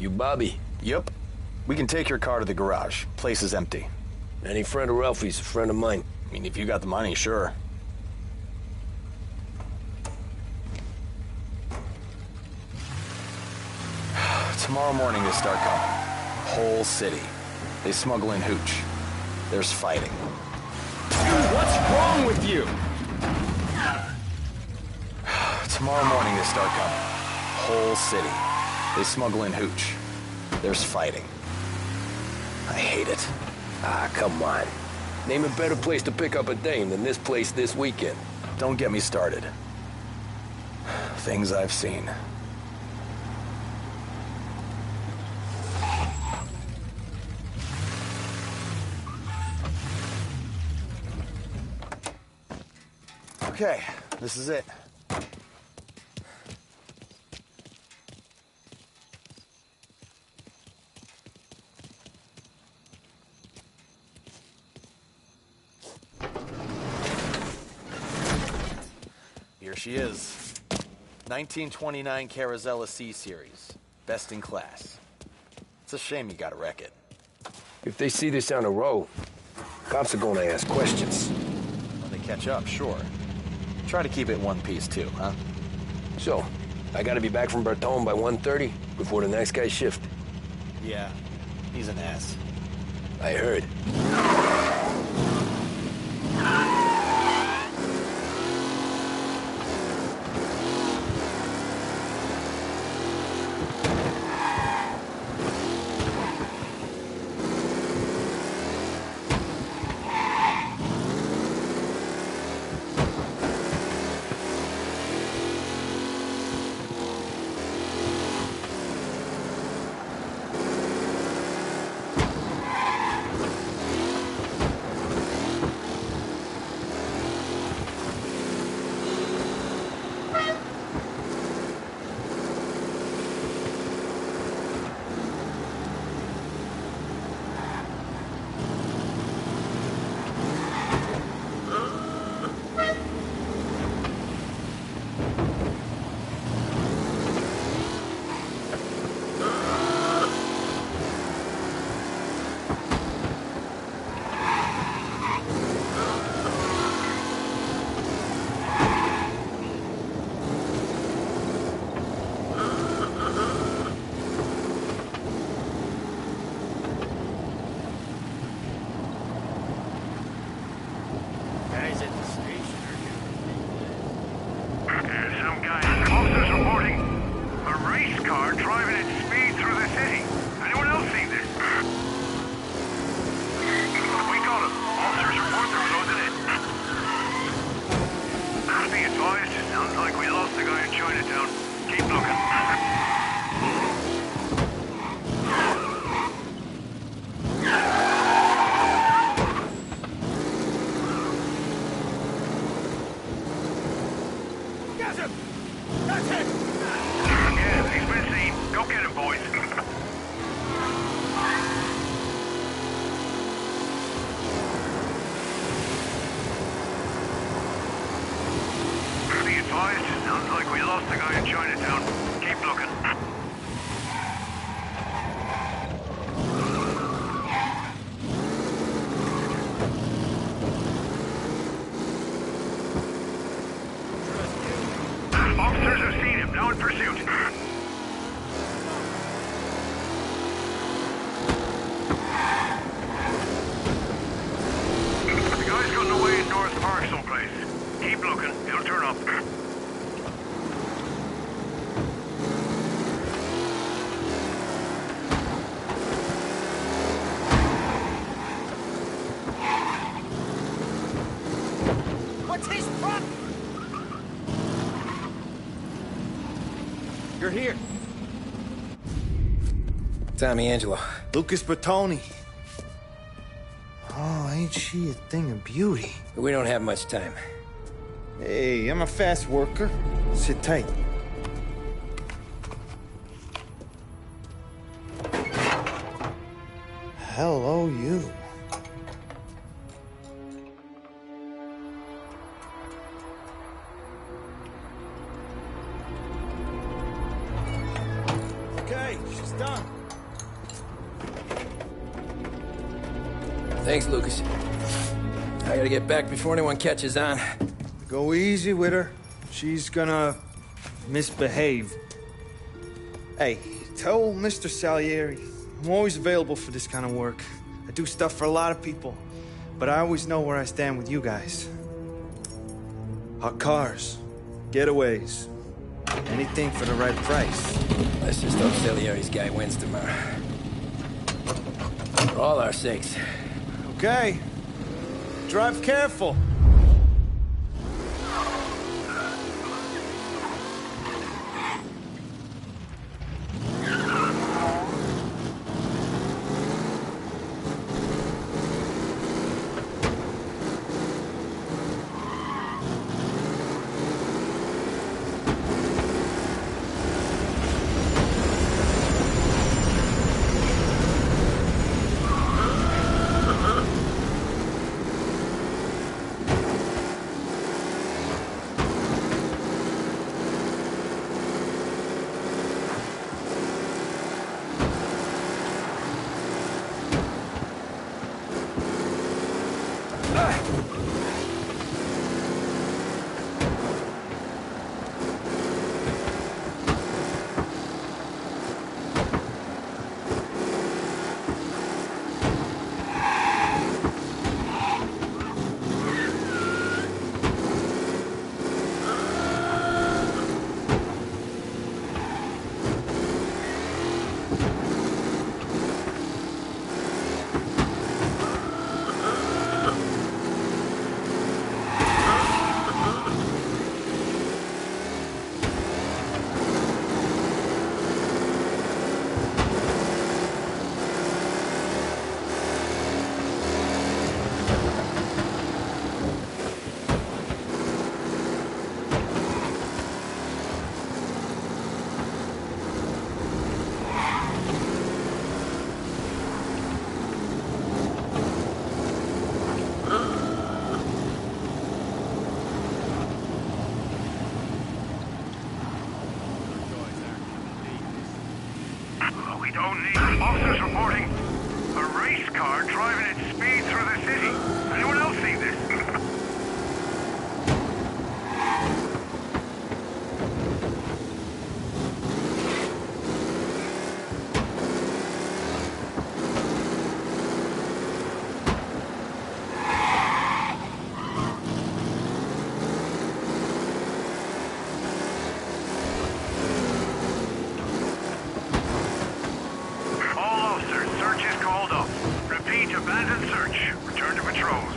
You Bobby? Yep. We can take your car to the garage. Place is empty. Any friend of Ralphie's a friend of mine. I mean, if you got the money, sure. Tomorrow morning they start coming. Whole city. They smuggle in hooch. There's fighting. What's wrong with you? Tomorrow morning they start coming. Whole city. They smuggle in hooch. There's fighting. I hate it. Ah, come on. Name a better place to pick up a dame than this place this weekend. Don't get me started. Things I've seen. Okay, this is it. Here she is. 1929 Carazella C-Series. Best in class. It's a shame you gotta wreck it. If they see this on the road, cops are gonna ask questions. When they catch up, sure. Try to keep it one piece too, huh? So, I gotta be back from Bertone by 1:30 before the next guy's shift. Yeah, he's an ass. I heard. Officers have seen him, now in pursuit. The guy's gotten away in North Park someplace. Keep looking, he'll turn up. What's his problem? You're here. Tommy Angelo. Lucas Bertoni. Oh, ain't she a thing of beauty? We don't have much time. Hey, I'm a fast worker. Sit tight. Hello, you. Okay, she's done. Thanks, Lucas. I gotta get back before anyone catches on. Go easy with her. She's gonna misbehave. Hey, tell Mr. Salieri I'm always available for this kind of work. I do stuff for a lot of people, but I always know where I stand with you guys. Hot cars, getaways, anything for the right price. Let's just hope Salieri's guy wins tomorrow. For all our sakes. Okay. Drive careful. We don't need officers reporting a race car driving at speed through the city. Anyone else see this? Abandoned search. Return to patrols.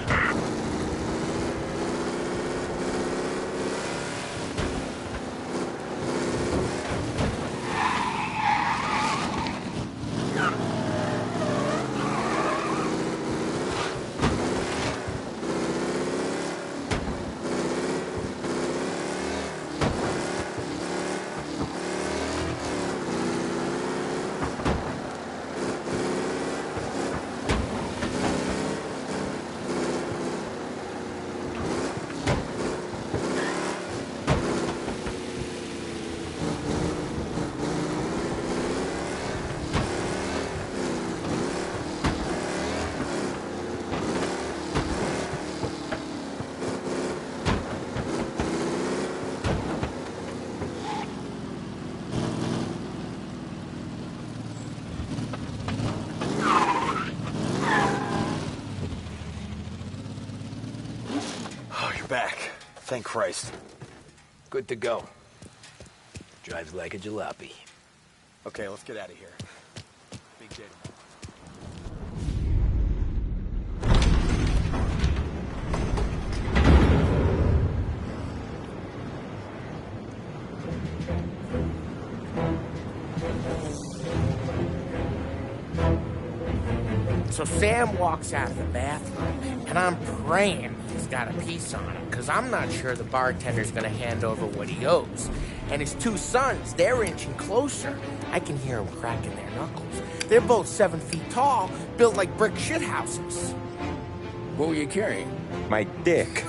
Back. Thank Christ. Good to go. Drives like a jalopy. Okay, let's get out of here. Big day So Sam walks out of the bathroom, and I'm praying he's got a piece on him, because I'm not sure the bartender's going to hand over what he owes. And his two sons, they're inching closer. I can hear them cracking their knuckles. They're both 7 feet tall, built like brick shithouses. What were you carrying? My dick.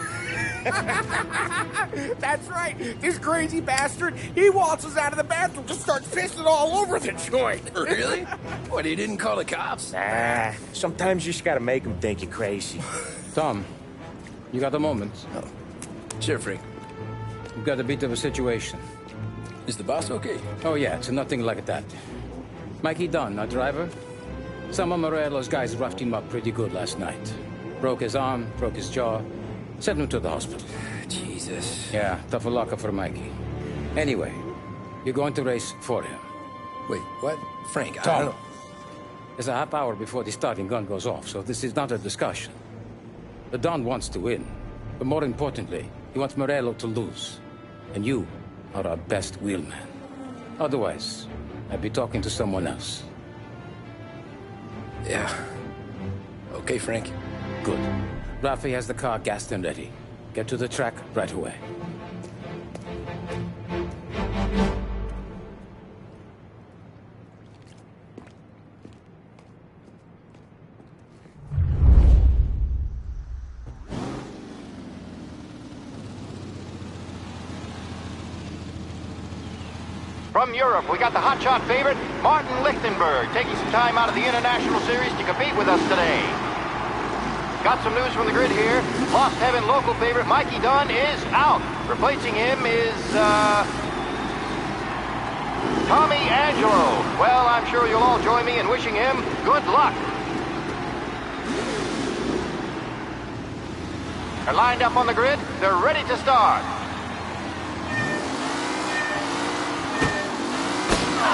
That's right. This crazy bastard, he waltzes out of the bathroom, just starts pissing all over the joint. Really? What, he didn't call the cops? Nah, sometimes you just gotta make them think you're crazy. Tom, you got a moment? Oh. Sure, Frank. We've got a bit of a situation. Is the boss okay? Oh, yeah, it's nothing like that. Mikey Dunn, our driver. Some of Morello's guys roughed him up pretty good last night. Broke his arm, broke his jaw. Sent him to the hospital. Jesus. Yeah, tough luck for Mikey. Anyway, you're going to race for him. Wait, what? Frank, I Tom, don't know. there's a half hour before the starting gun goes off, so this is not a discussion. The Don wants to win, but more importantly, he wants Morello to lose. And you are our best wheelman. Otherwise, I'd be talking to someone else. Yeah. Okay, Frank. Good. Rafi has the car gassed and ready. Get to the track right away. From Europe, we got the hotshot favorite, Martin Lichtenberg, taking some time out of the International Series to compete with us today. Got some news from the grid here. Lost Heaven local favorite Mikey Dunn is out. Replacing him is, Tommy Angelo. Well, I'm sure you'll all join me in wishing him good luck. They're lined up on the grid. They're ready to start.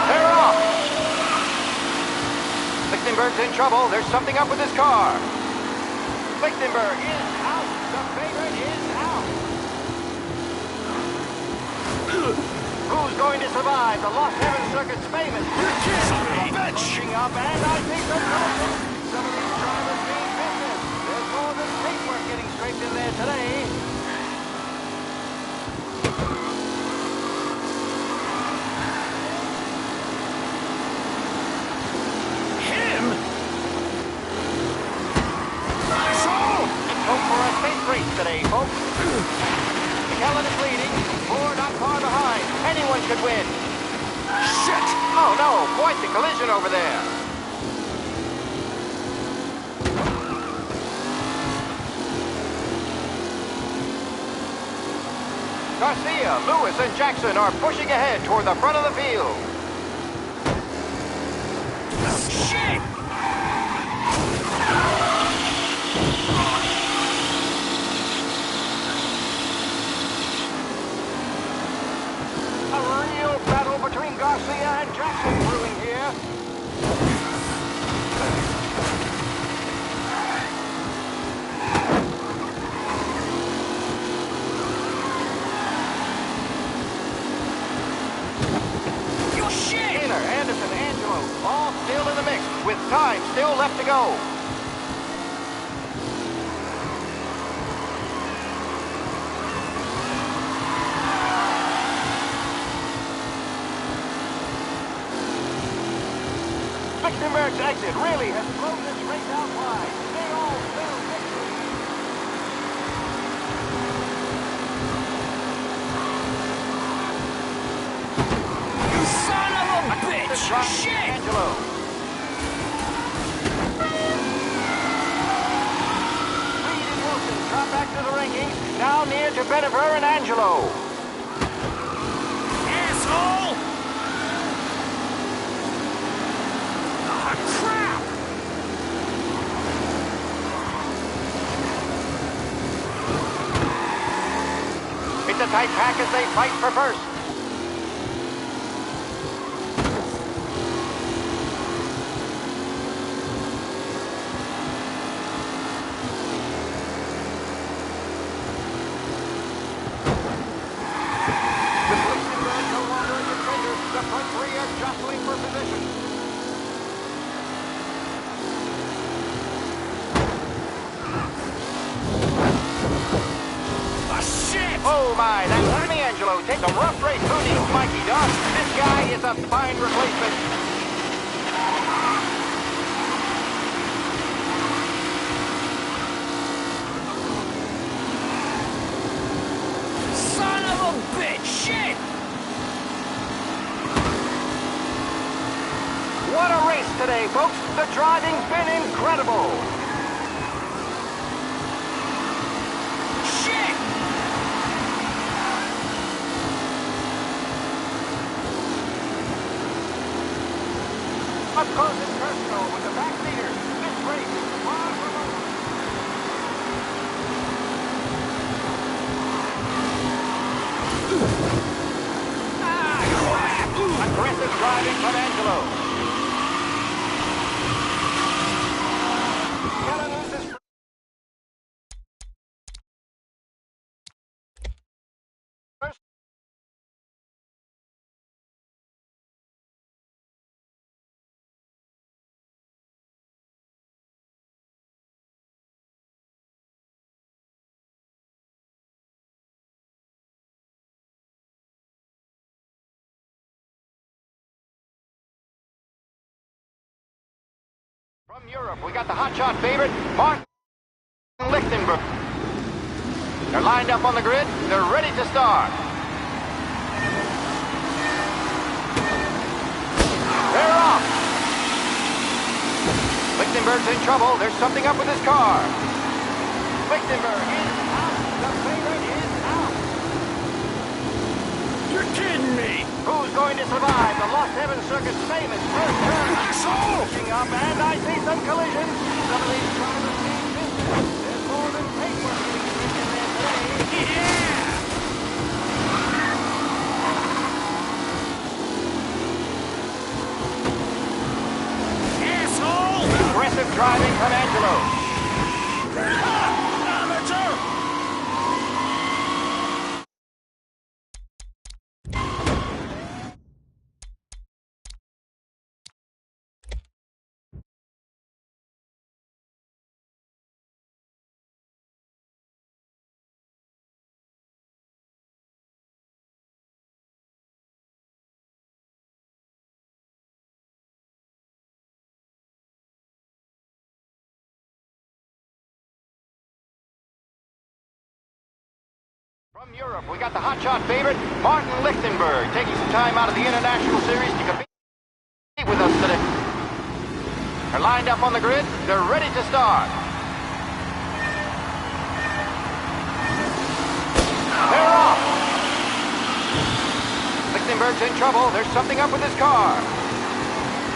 They're off! Lichtenberg's in trouble. There's something up with his car. Lichtenberg is out. The favorite is out. Who's going to survive? The Lost Heaven Circuit's famous. Pushing up, and I think they're going. Some of these drivers mean business. There's more than paintwork getting scraped in there today. Today, folks. McKellen is leading. Four not far behind. Anyone could win. Shit! Oh no, quite the collision over there. Garcia, Lewis, and Jackson are pushing ahead toward the front of the field. Shit! Between Garcia and Jackson brewing here. You shit! Taylor, Anderson, Angelo, all still in the mix, with time still left to go. Lichtenberg's exit really has thrown this race out wide. They all spell victory. You son of a bitch! Shit! Angelo. Reed and Wilson drop back to the rankings, now near to Benifer and Angelo. Asshole! It's a tight pack as they fight for first. With Lichtenberg no longer in the center, the front three are jostling for position. Oh my, that's Tommy Angelo takes a rough race. Who needs Mikey Dunn? This guy is a fine replacement. Son of a bitch! Shit! What a race today, folks. The driving's been incredible. Up close and personal with the back leader. This race is far from over. Aggressive driving from Angelo. From Europe, we got the hotshot favorite, Martin Lichtenberg. They're lined up on the grid. They're ready to start. They're off. Lichtenberg's in trouble. There's something up with his car. Lichtenberg is out. The favorite is out. You're kidding me! Who's going to survive the Lost Heaven Circuit's famous first turn? Pushing up, and I see some collisions. Some of these drivers seem business. There's more than paintwork being written in there today. Yeah! Asshole! Aggressive driving from Angelo. Amateur! From Europe, we got the hotshot favorite, Martin Lichtenberg, taking some time out of the International Series to compete with us today. They're lined up on the grid. They're ready to start. They're off. Lichtenberg's in trouble. There's something up with his car.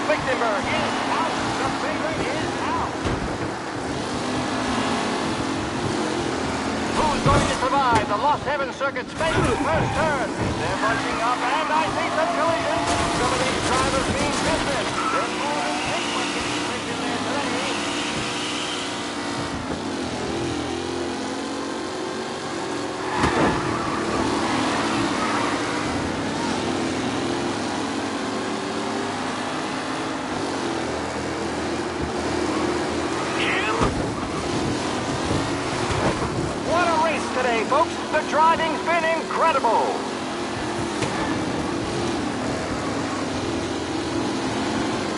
Lichtenberg is out. The favorite is out. Who's going to survive the Lost Heaven Circuit's famous first turn? They're bunching up, and I see some collisions. Some of these drivers mean business. There's more than paintwork getting written in there today. What a race today, folks. The driving's been incredible.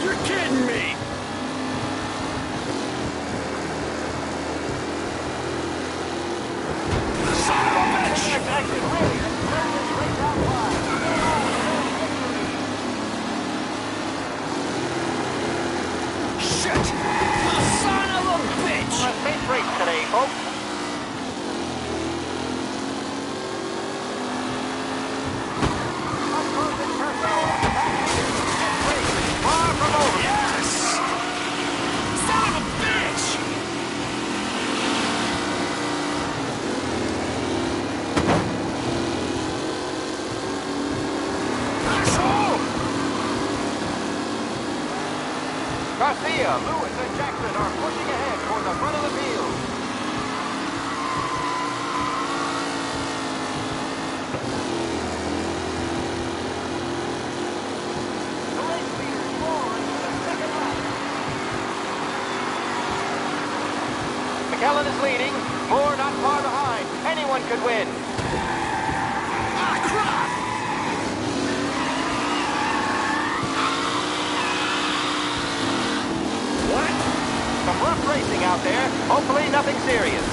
You're kidding me! Son of a bitch! Shit! Son of a bitch! A safe race today, folks. Far from over. Yes! Son of a bitch! Asshole! Garcia, Lewis, and Jackson are pushing ahead toward the front of the field. The race leaders roar into the second lap. McKellen is leading. Moore not far behind. Anyone could win. Ah, crap! What? Some rough racing out there. Hopefully nothing serious.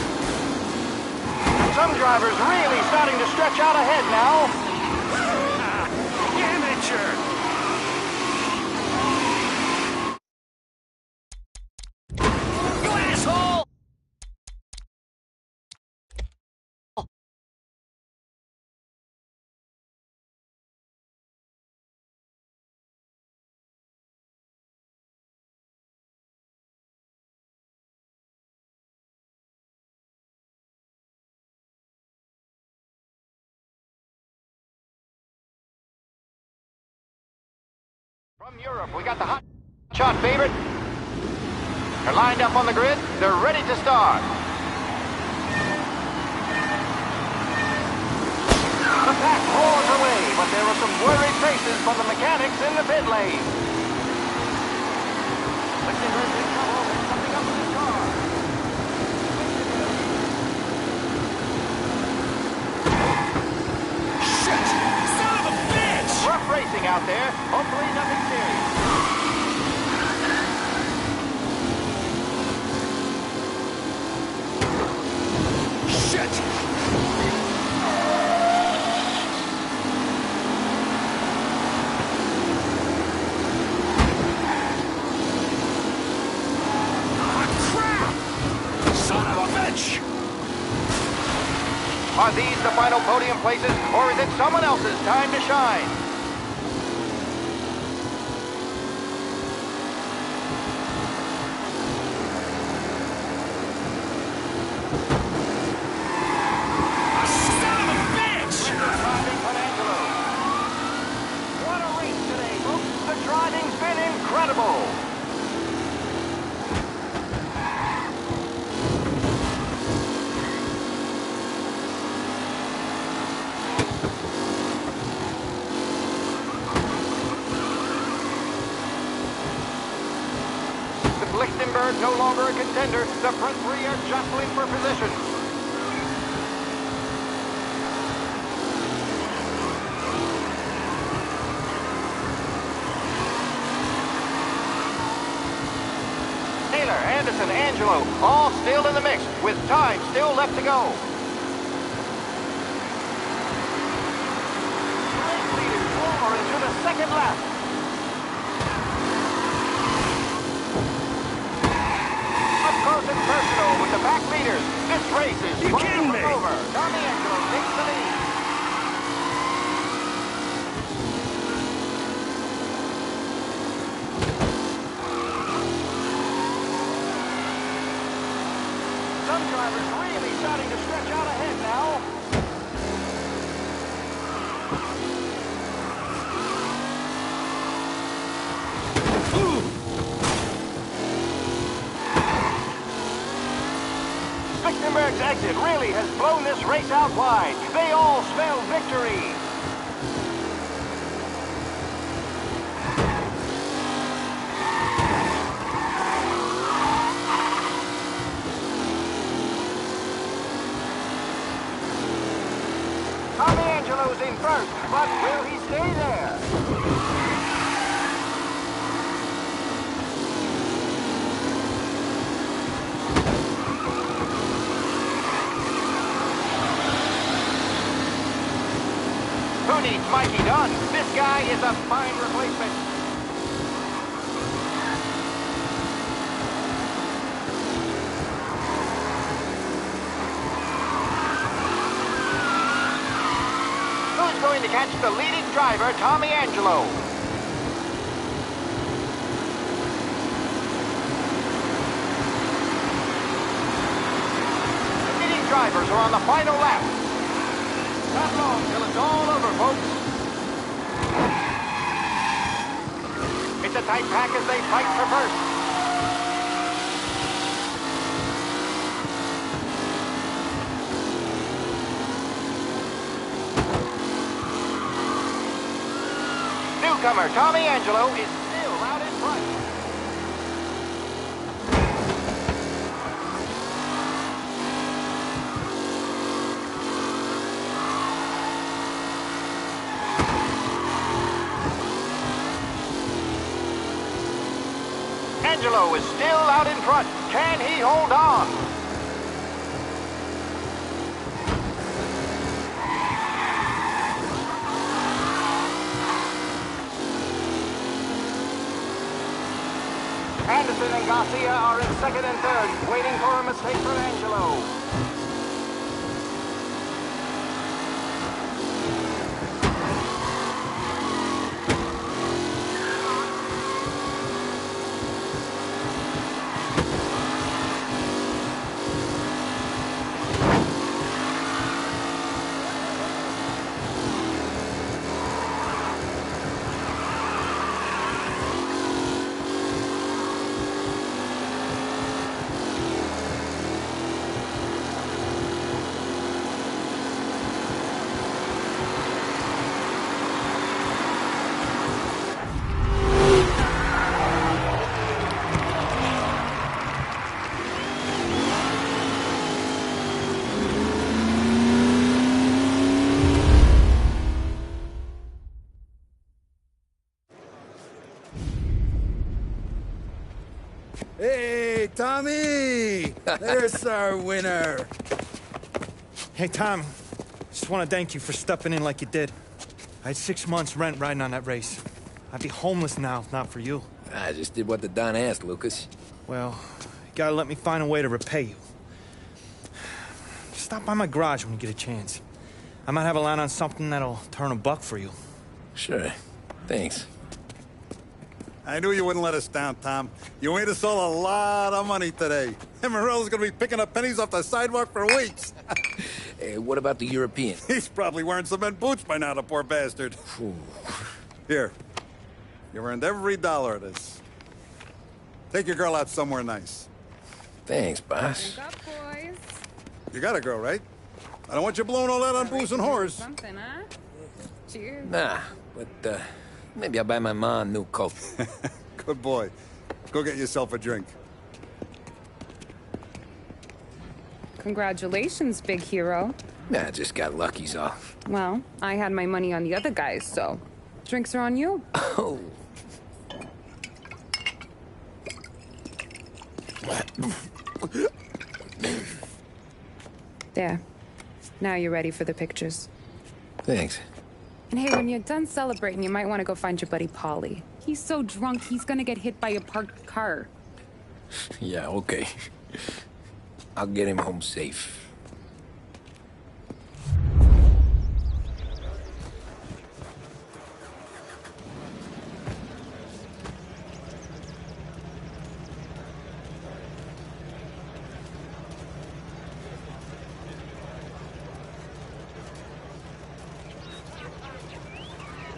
Some drivers really starting to stretch out ahead now. Amateur! You asshole! From Europe, we got the hot shot favorite. They're lined up on the grid. They're ready to start. The pack roars away, but there are some worried faces from the mechanics in the pit lane. Lichtenberg's in trouble. There's something up with his car. Shit! Son of a bitch! Rough racing out there. Hopefully nothing serious. Are these the final podium places, or is it someone else's time to shine? Driving's been incredible! With Lichtenberg no longer a contender, the front three are jostling for position. Anderson, Angelo, all still in the mix, with time still left to go. Race leaders roar into the second lap. Up close and personal with the back leaders. This race is over. Tommy Angelo takes the lead. Some drivers really starting to stretch out ahead now. Lichtenberg's exit really has blown this race out wide. They all smell victory. Tommy Angelo's in first, but will he stay there? Who needs Mikey Dunn? This guy is a fine replacement. Going to catch the leading driver, Tommy Angelo. The leading drivers are on the final lap. Not long till it's all over, folks. It's a tight pack as they fight for first. Newcomer Tommy Angelo is still out in front. Angelo is still out in front. Can he hold on? Anderson and Garcia are in second and third, waiting for a mistake from Angelo. Hey, Tommy! There's our winner. Hey, Tom. Just want to thank you for stepping in like you did. I had 6 months rent riding on that race. I'd be homeless now if not for you. I just did what the Don asked, Lucas. Well, you gotta let me find a way to repay you. Just stop by my garage when you get a chance. I might have a line on something that'll turn $1 for you. Sure. Thanks. I knew you wouldn't let us down, Tom. You made us all a lot of money today. And Morello's gonna be picking up pennies off the sidewalk for weeks. Hey, what about the European? He's probably wearing cement boots by now, the poor bastard. Here. You earned every dollar of this. Take your girl out somewhere nice. Thanks, boss. Drink up, boys. You got a girl, right? I don't want you blowing all that on booze and whores. Something, huh? Cheers. Nah, but, maybe I'll buy my mom a new coat. Good boy. Go get yourself a drink. Congratulations, big hero. Nah, I just got lucky's off. Well, I had my money on the other guys, so drinks are on you. Oh. There. Now you're ready for the pictures. Thanks. And hey, when you're done celebrating, you might want to go find your buddy Paulie. He's so drunk, he's gonna get hit by a parked car. Yeah, okay. I'll get him home safe.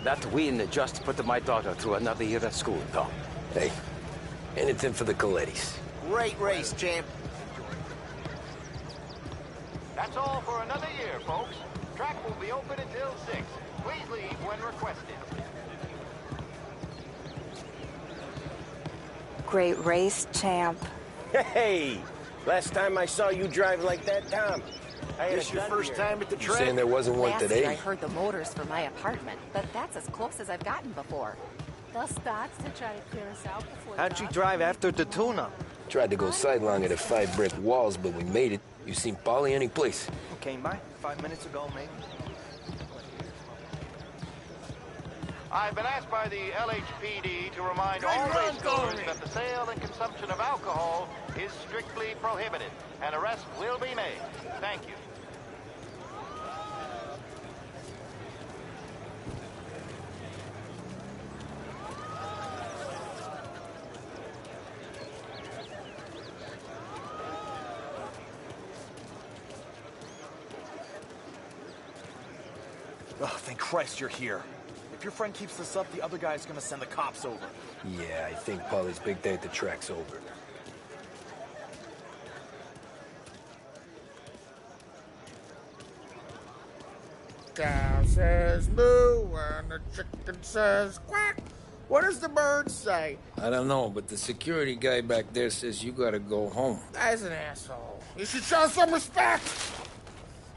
That win just put my daughter through another year at school, Tom. Hey, anything for the Colettis. Great race, champ. That's all for another year, folks. Track will be open until 6. Please leave when requested. Great race, champ. Hey! Last time I saw you drive like that, Tom. This your first time at the You track? saying there wasn't one Last today? year I heard the motors for my apartment, but that's as close as I've gotten before. They'll start to try to clear us out before How'd you drive after the tune-up? Tried to go sidelong at the 5 brick walls, but we made it. You seen Paulie any place? Came by 5 minutes ago, maybe. I've been asked by the LHPD to remind all racegoers that the sale and consumption of alcohol is strictly prohibited. An arrest will be made. Thank you. Oh, thank Christ you're here. If your friend keeps this up, the other guy's gonna send the cops over. Yeah, I think Paulie's big day at the track's over. Cow says moo and the chicken says quack. What does the bird say? I don't know, but the security guy back there says you gotta go home. Guy's an asshole. You should show some respect.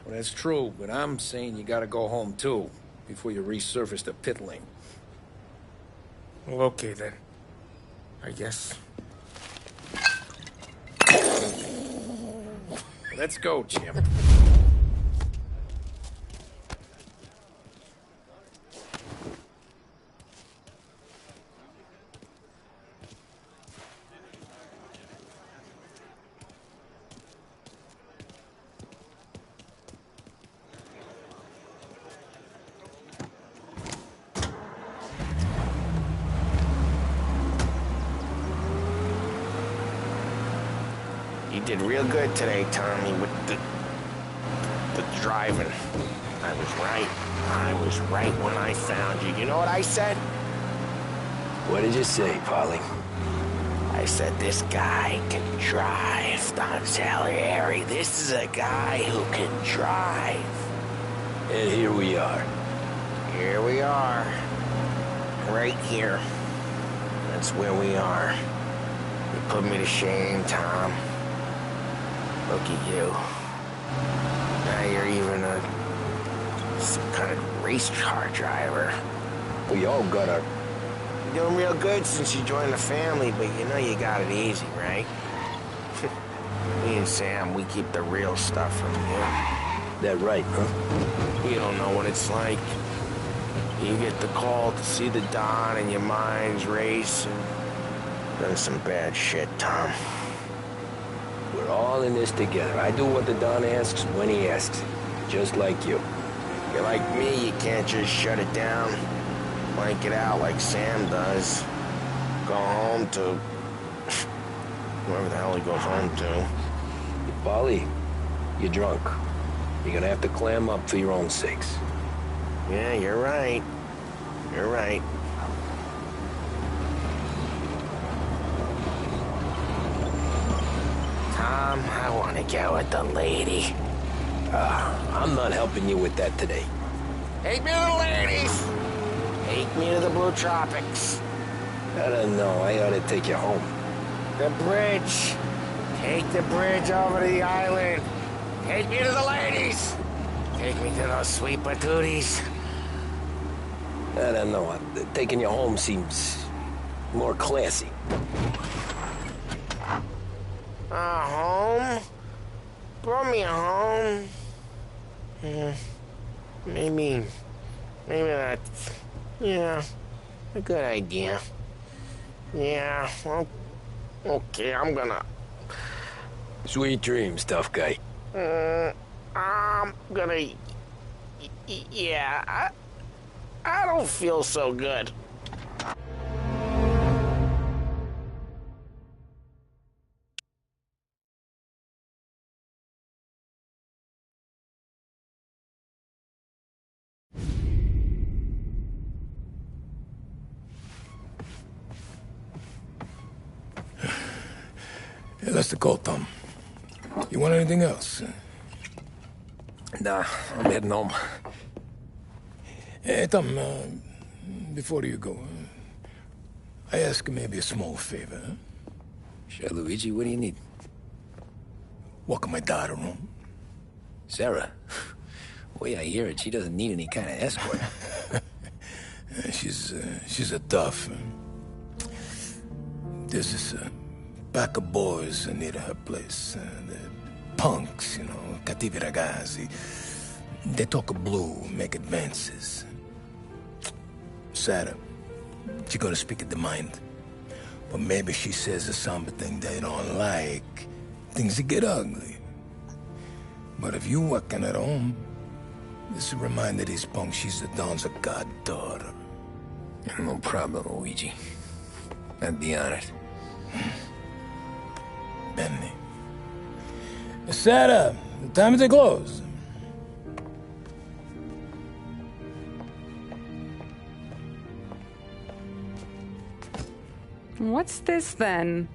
Well, that's true, but I'm saying you gotta go home too, before you resurface the pit lane. Well, okay then. I guess. Let's go, Jim. You did real good today, Tommy, with the driving. I was right. I was right when I found you. You know what I said? What did you say, Paulie? I said, this guy can drive, Don Salieri. This is a guy who can drive. And here we are. Here we are. Right here. That's where we are. You put me to shame, Tom. Look at you. Now you're even some kind of race car driver. We all got our... You're doing real good since you joined the family, but you know you got it easy, right? Me and Sam, we keep the real stuff from you. That right, huh? You don't know what it's like. You get the call to see the Don and your mind's race and done some bad shit, Tom. We're We're all in this together. I do what the Don asks when he asks. Just like you. You're like me, you can't just shut it down. Blank it out like Sam does. Go home to... whoever the hell he goes home to. Polly, you're drunk. You're gonna have to clam up for your own sakes. Yeah, you're right. You're right. Tom, I want to go with the lady. I'm not helping you with that today. Take me to the ladies! Take me to the Blue Tropics. I don't know. I ought to take you home. The bridge. Take the bridge over to the island. Take me to the ladies. Take me to those sweet patooties. I don't know. Taking you home seems more classy. Home? Brought me home. Maybe that's, yeah, a good idea. Yeah, well, okay, I'm gonna... Sweet dreams, tough guy. I'm gonna... Yeah, I don't feel so good. Hey, that's the call, Tom. You want anything else? Nah, I'm heading home. Hey, Tom, before you go, I ask maybe a small favor. Huh? Sure, Luigi, what do you need? Walk my daughter home. Sarah? The way I hear it, she doesn't need any kind of escort. She's a tough. There's this pack of boys near her place. They're punks, you know, cattivi ragazzi. They talk blue, make advances. Sarah, she gonna speak at the mind. But maybe she says something they don't like. Things get ugly. But if you working at home, this will remind these punks she's the Don's goddaughter. No problem, Luigi. I'd be honored. Benny. Sarah, time to close. What's this then?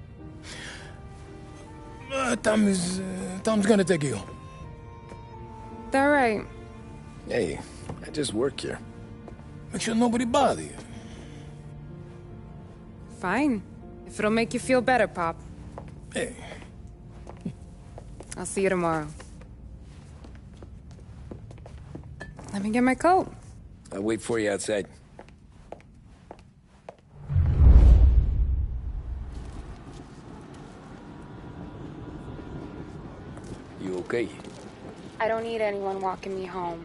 Tom's gonna take you home. All right. Hey, I just work here. Make sure nobody bother you. Fine. If it'll make you feel better, Pop. Hey. I'll see you tomorrow. Let me get my coat. I'll wait for you outside. You okay? I don't need anyone walking me home.